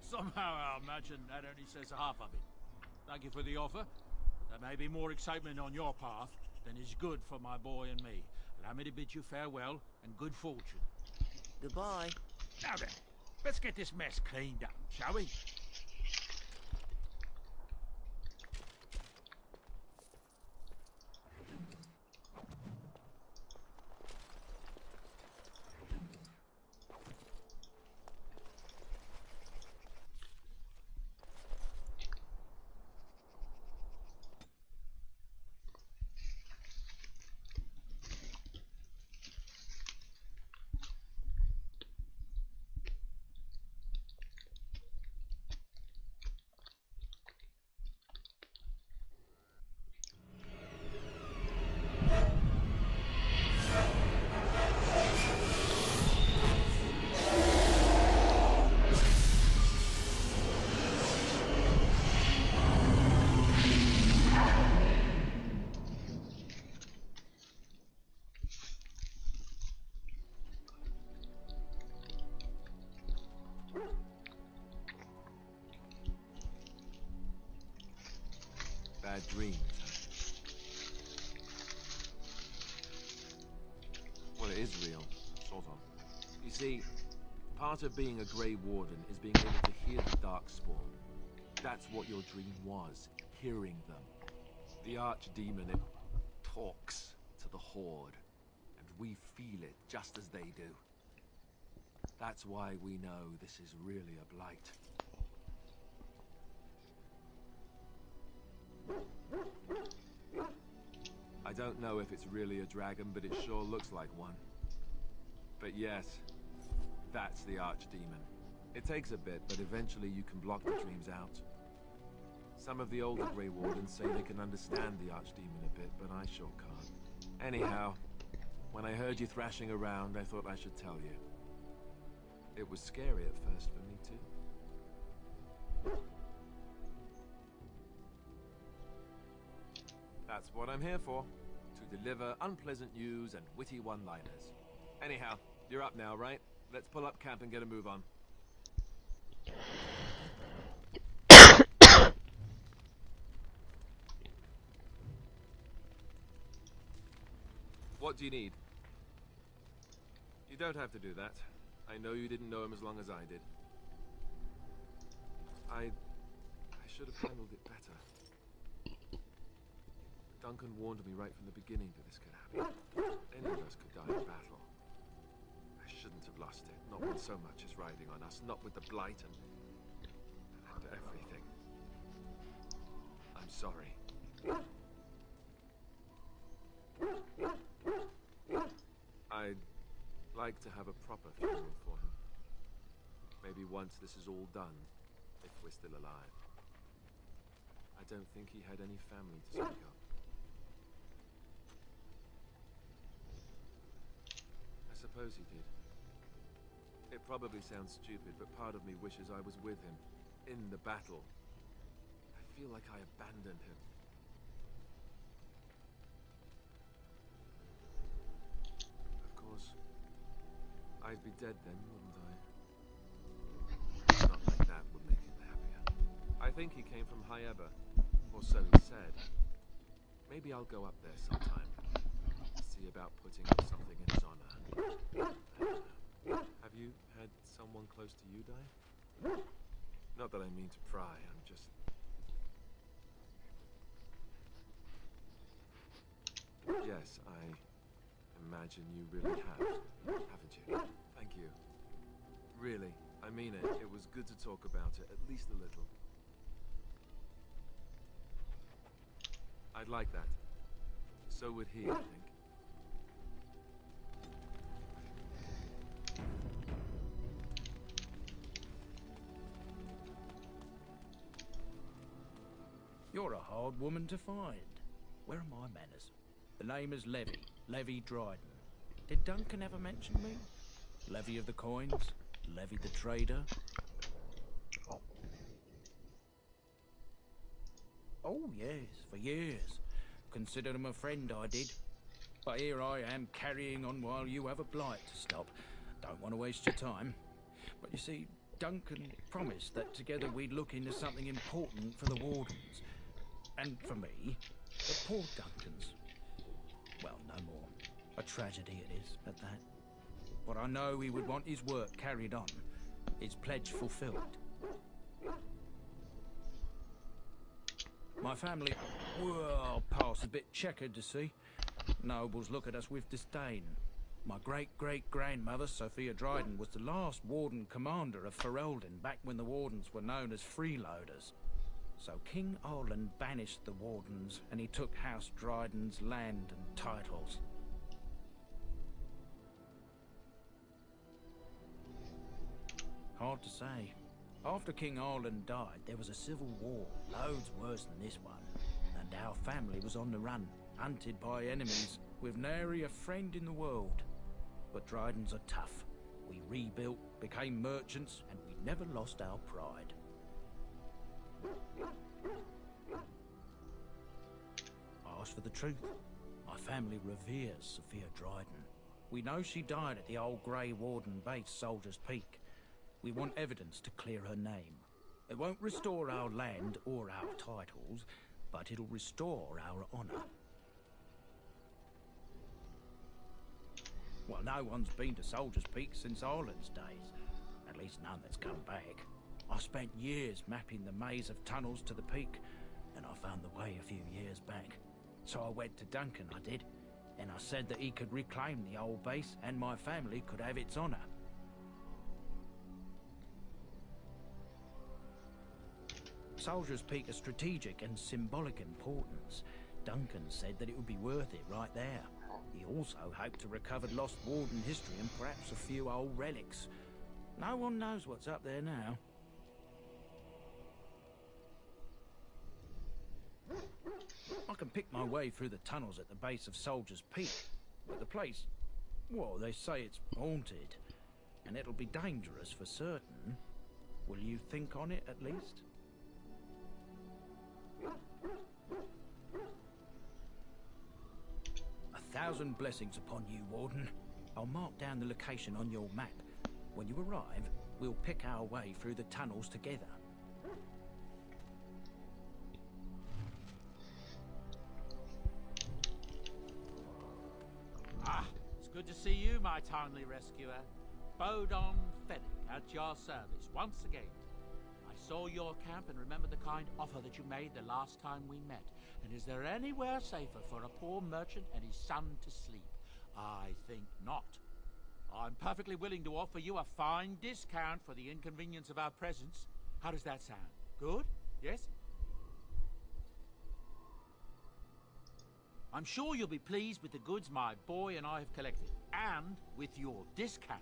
Somehow I imagine that only says half of it. Thank you for the offer. There may be more excitement on your path than is good for my boy and me. Allow me to bid you farewell and good fortune. Goodbye. Now then, let's get this mess cleaned up, shall we? Bad dreams, Well, it is real, sort of. You see, part of being a Grey Warden is being able to hear the Darkspawn. That's what your dream was, hearing them. The Archdemon, it talks to the Horde, and we feel it just as they do. That's why we know this is really a blight. I don't know if it's really a dragon, but it sure looks like one. But yes, that's the Archdemon. It takes a bit, but eventually you can block the dreams out. Some of the older Grey Wardens say they can understand the Archdemon a bit, but I sure can't. Anyhow, when I heard you thrashing around, I thought I should tell you. It was scary at first for me too. That's what I'm here for, to deliver unpleasant news and witty one-liners. Anyhow, you're up now, right? Let's pull up camp and get a move on. What do you need? You don't have to do that. I know you didn't know him as long as I did. I should have handled it better. Duncan warned me right from the beginning that this could happen. Any of us could die in battle. I shouldn't have lost it, not with so much as riding on us, not with the Blight and everything. I'm sorry. I'd like to have a proper funeral for him. Maybe once this is all done, if we're still alive. I don't think he had any family to speak of. suppose he did. It probably sounds stupid, but part of me wishes I was with him, in the battle. I feel like I abandoned him. Of course, I'd be dead then, wouldn't I? Not like that would make him happier. I think he came from Hyeba, or so he said. Maybe I'll go up there sometime. See about putting up something in his honor. I don't know. Have you had someone close to you die? Not that I mean to pry, I'm just... Yes, I imagine you really have, haven't you? Thank you. Really, I mean it. It was good to talk about it, at least a little. I'd like that. So would he, I think. You're a hard woman to find. Where are my manners? The name is Levy. Levy Dryden. Did Duncan ever mention me? Levy of the coins? Levy the trader? Oh, yes, for years. Considered him a friend, I did. But here I am carrying on while you have a blight to stop. Don't want to waste your time. But you see, Duncan promised that together we'd look into something important for the Wardens. And for me, the poor Duncans. Well, no more. A tragedy it is, at that. But I know he would want his work carried on. His pledge fulfilled. My family, well, past a bit checkered to see. Nobles look at us with disdain. My great-great-grandmother, Sophia Dryden, was the last Warden commander of Ferelden back when the Wardens were known as freeloaders. So King Arland banished the Wardens, and he took House Dryden's land and titles. Hard to say. After King Arland died, there was a civil war, loads worse than this one. And our family was on the run, hunted by enemies, with nary a friend in the world. But Drydens are tough. We rebuilt, became merchants, and we never lost our pride. I asked for the truth. My family reveres Sophia Dryden. We know she died at the old Grey Warden base, Soldier's Peak. We want evidence to clear her name. It won't restore our land or our titles, but it'll restore our honor. Well, no one's been to Soldier's Peak since Arland's days. At least none that's come back. I spent years mapping the maze of tunnels to the peak, and I found the way a few years back. So I went to Duncan, I did, and I said that he could reclaim the old base and my family could have its honor. Soldier's Peak is strategic and symbolic importance. Duncan said that it would be worth it right there. He also hoped to recover lost Warden history and perhaps a few old relics. No one knows what's up there now. I can pick my way through the tunnels at the base of Soldier's Peak, but the place, well, they say it's haunted, and it'll be dangerous for certain. Will you think on it at least? 1,000 blessings upon you, Warden. I'll mark down the location on your map. When you arrive, we'll pick our way through the tunnels together. Ah, it's good to see you, my timely rescuer. Bodon Fennec, at your service once again. I saw your camp and remember the kind offer that you made the last time we met. And is there anywhere safer for a poor merchant and his son to sleep? I think not. I'm perfectly willing to offer you a fine discount for the inconvenience of our presence. How does that sound? Good? Yes? I'm sure you'll be pleased with the goods my boy and I have collected, and with your discount.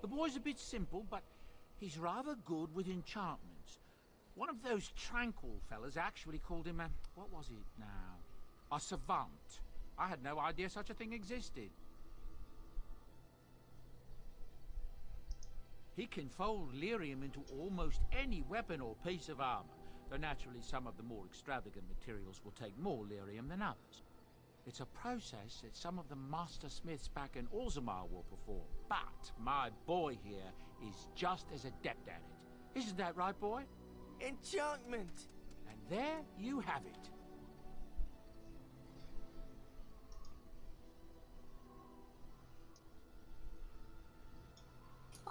The boy's a bit simple, but he's rather good with enchantments. One of those tranquil fellas actually called him a... what was it now? A savant. I had no idea such a thing existed. He can fold lyrium into almost any weapon or piece of armor, though naturally some of the more extravagant materials will take more lyrium than others. It's a process that some of the master smiths back in Orzammar will perform, but my boy here is just as adept at it. Isn't that right, boy? Enchantment! And there you have it.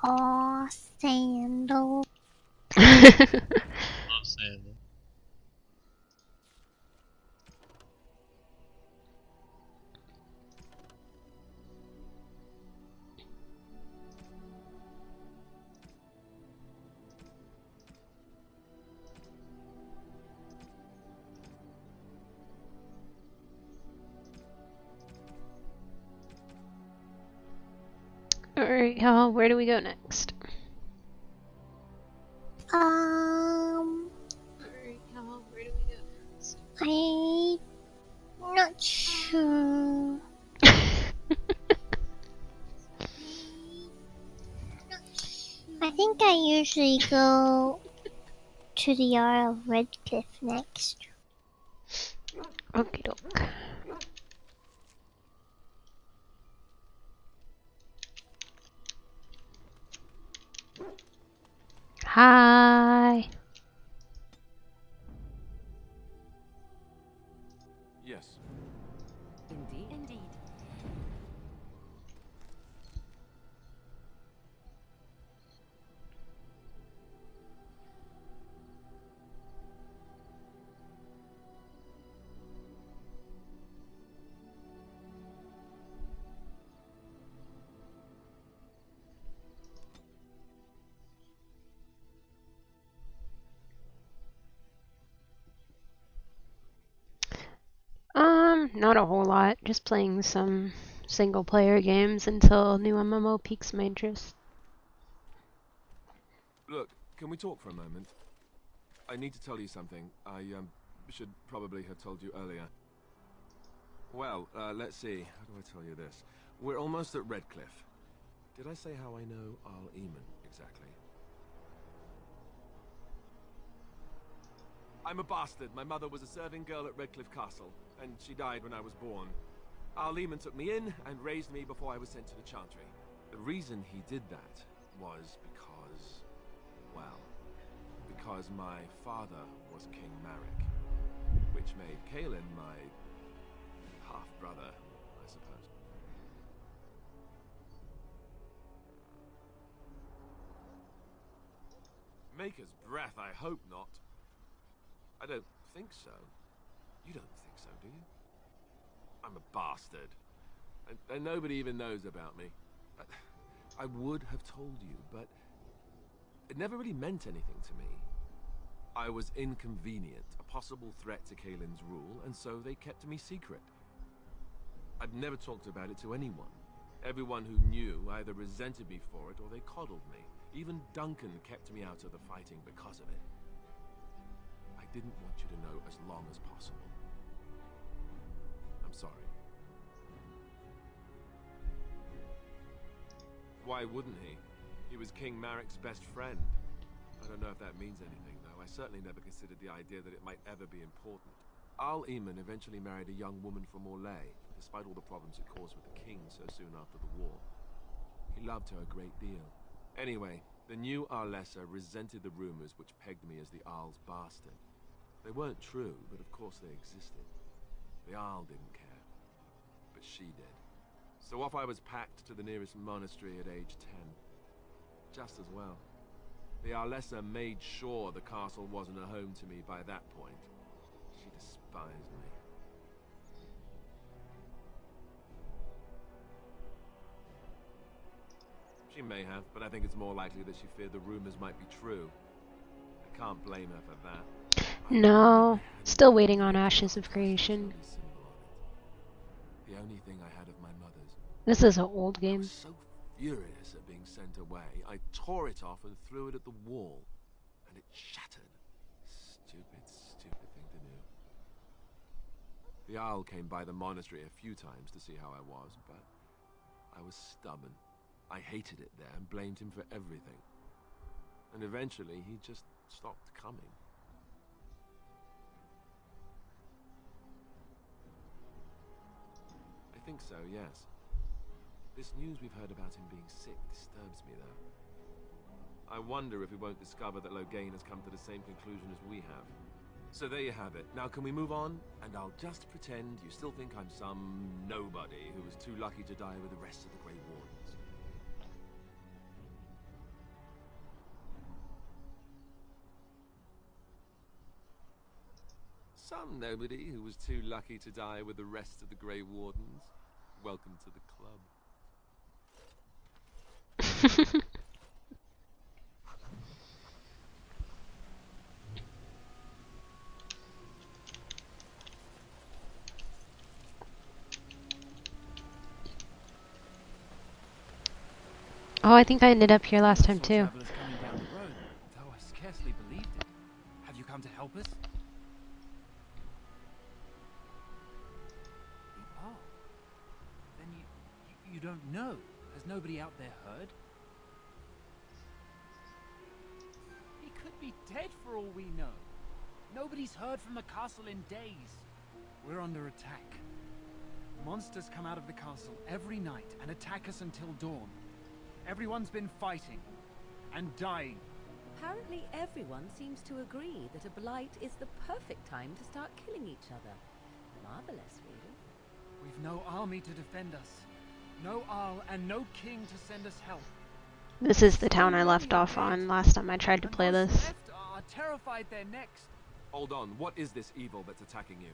Aw, Sandal. Love Sandal. Alright, where do we go next? Where do we go next? I'm not sure. I think I usually go to the Jarl of Redcliffe next. Okie doke. Hi. Yes. Indeed. Indeed. Not a whole lot. Just playing some single player games until new MMO piques my interest. Look, can we talk for a moment? I need to tell you something. I should probably have told you earlier. Well, let's see. How do I tell you this? We're almost at Redcliffe. Did I say how I know Arl Eamon exactly? I'm a bastard. My mother was a serving girl at Redcliffe Castle, and she died when I was born. Arl Eamon took me in and raised me before I was sent to the Chantry. The reason he did that was because, well, because my father was King Marek, which made Kaelin my half-brother, I suppose. Maker's breath, I hope not. I don't think so. You don't think so, do you? I'm a bastard. And nobody even knows about me. I would have told you, but it never really meant anything to me. I was inconvenient, a possible threat to Kaelin's rule, and so they kept me secret. I'd never talked about it to anyone. Everyone who knew either resented me for it or they coddled me. Even Duncan kept me out of the fighting because of it. I didn't want you to know as long as possible. I'm sorry. Why wouldn't he? He was King Marek's best friend. I don't know if that means anything, though. I certainly never considered the idea that it might ever be important. Arl Eamon eventually married a young woman from Orlais, despite all the problems it caused with the king so soon after the war. He loved her a great deal. Anyway, the new Arlessa resented the rumors which pegged me as the Arl's bastard. They weren't true, but of course they existed. The Arl didn't care, but she did. So off I was packed to the nearest monastery at age 10. Just as well. The Arlessa made sure the castle wasn't a home to me by that point. She despised me. She may have, but I think it's more likely that she feared the rumors might be true. I can't blame her for that. No, still waiting on Ashes of Creation. The only thing I had of my mother's. This is an old game. So Furious at being sent away, I tore it off and threw it at the wall, and it shattered. Stupid, stupid thing to do. The Jarl came by the monastery a few times to see how I was, but I was stubborn. I hated it there and blamed him for everything. And eventually he just stopped coming. I think so, yes. This news we've heard about him being sick disturbs me, though. I wonder if we won't discover that Loghain has come to the same conclusion as we have. So there you have it. Now can we move on? And I'll just pretend you still think I'm some nobody who was too lucky to die with the rest of the Grey Wardens. Some nobody who was too lucky to die with the rest of the Grey Wardens. Welcome to the club. Oh, I think I ended up here last time too. Travelers coming down the road, though I scarcely believed it. Have you come to help us? Oh. Then you don't know. Has nobody out there heard? He could be dead for all we know. Nobody's heard from the castle in days. We're under attack. Monsters come out of the castle every night and attack us until dawn. Everyone's been fighting and dying. Apparently everyone seems to agree that a blight is the perfect time to start killing each other. Marvelous, really. We've no army to defend us. No Arl and no king to send us help. This is the town I left off on last time I tried to play this. Left are terrified they're next. Hold on, what is this evil that's attacking you?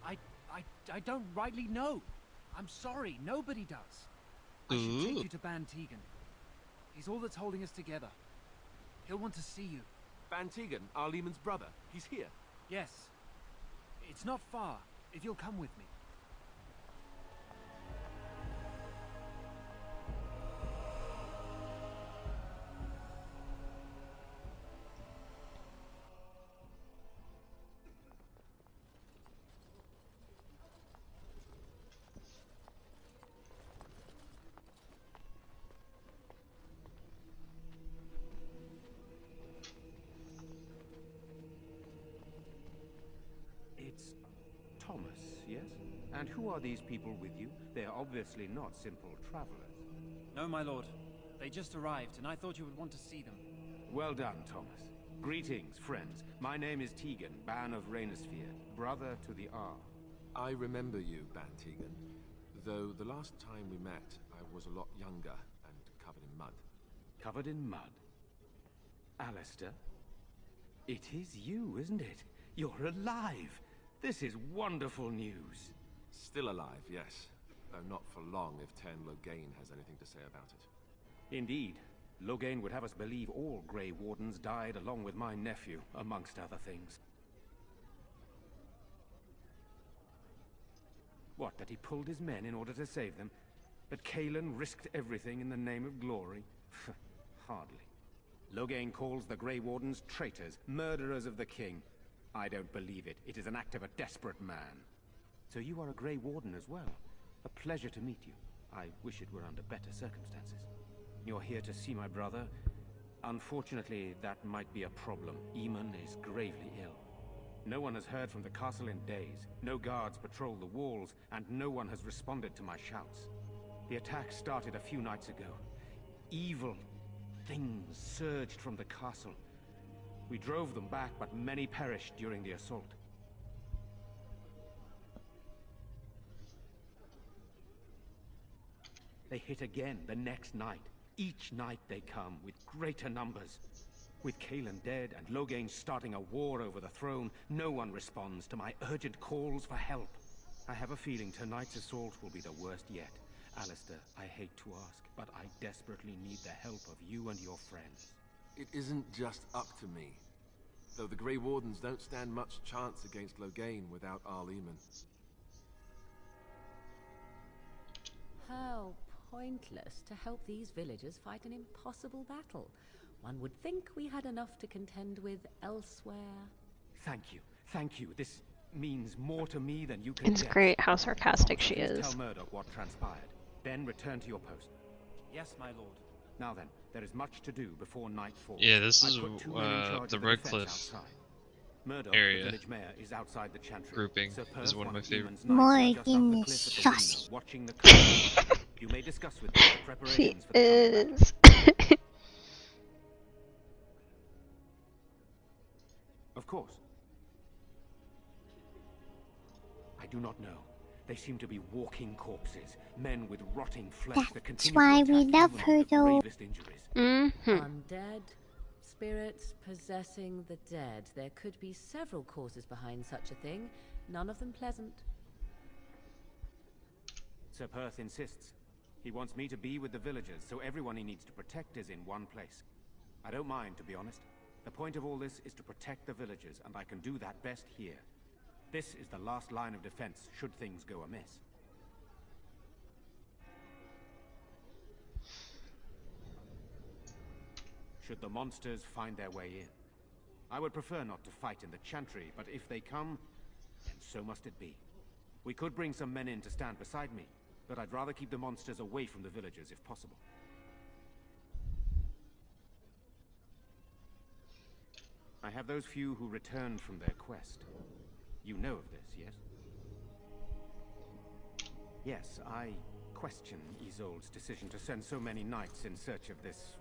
I don't rightly know. I'm sorry, nobody does. I should take you to Ban Tegan. He's all that's holding us together. He'll want to see you. Ban Tegan, Arlemon's brother. He's here. Yes. It's not far, if you'll come with me. It's Thomas, yes? And who are these people with you? They're obviously not simple travelers. No, my lord. They just arrived, and I thought you would want to see them. Well done, Thomas. Greetings, friends. My name is Tegan, Ban of Reynisfere, brother to the Arl. I remember you, Ban Tegan. Though the last time we met, I was a lot younger and covered in mud. Covered in mud? Alistair? It is you, isn't it? You're alive! This is wonderful news. Still alive, yes. Though not for long if Ten Loghain has anything to say about it. Indeed. Loghain would have us believe all Grey Wardens died along with my nephew, amongst other things. What, that he pulled his men in order to save them? That Cailan risked everything in the name of glory? Hardly. Loghain calls the Grey Wardens traitors, murderers of the king. I don't believe it. It is an act of a desperate man. So you are a Grey Warden as well. A pleasure to meet you. I wish it were under better circumstances. You're here to see my brother. Unfortunately, that might be a problem. Eamon is gravely ill. No one has heard from the castle in days. No guards patrol the walls, and no one has responded to my shouts. The attack started a few nights ago. Evil things surged from the castle. We drove them back, but many perished during the assault. They hit again the next night. Each night they come, with greater numbers. With Cailan dead and Loghain starting a war over the throne, no one responds to my urgent calls for help. I have a feeling tonight's assault will be the worst yet. Alistair, I hate to ask, but I desperately need the help of you and your friends. It isn't just up to me. Though the Grey Wardens don't stand much chance against Loghain without Arl Eamon. How pointless to help these villagers fight an impossible battle. One would think we had enough to contend with elsewhere. Thank you. Thank you. This means more to me than you can It's guess. great how sarcastic she Please is. Tell Murdoch what transpired. Then return to your post. Yes, my lord. Now then, there is much to do before night falls. Yeah, this I is put 2 men in charge the of Red defense Cliff outside. Murdoch, area the village mayor, is outside the chantry. grouping Sir is Perth, one of my the favorite. demon's knights, are just up the Morgan cliff is at the window, saucy. watching the council. You may discuss with them the She preparations for the combat. is. Of course. I do not know. They seem to be walking corpses, men with rotting flesh that That's continue why to we attack love even her, with the though. gravest injuries. Undead, spirits possessing the dead. There could be several causes behind such a thing, none of them pleasant. Sir Perth insists. He wants me to be with the villagers, so everyone he needs to protect is in one place. I don't mind, to be honest. The point of all this is to protect the villagers, and I can do that best here. This is the last line of defense, should things go amiss. Should the monsters find their way in. I would prefer not to fight in the chantry, but if they come, then so must it be. We could bring some men in to stand beside me, but I'd rather keep the monsters away from the villagers if possible. I have those few who returned from their quest. You know of this, yes? Yes, I question Isolde's decision to send so many knights in search of this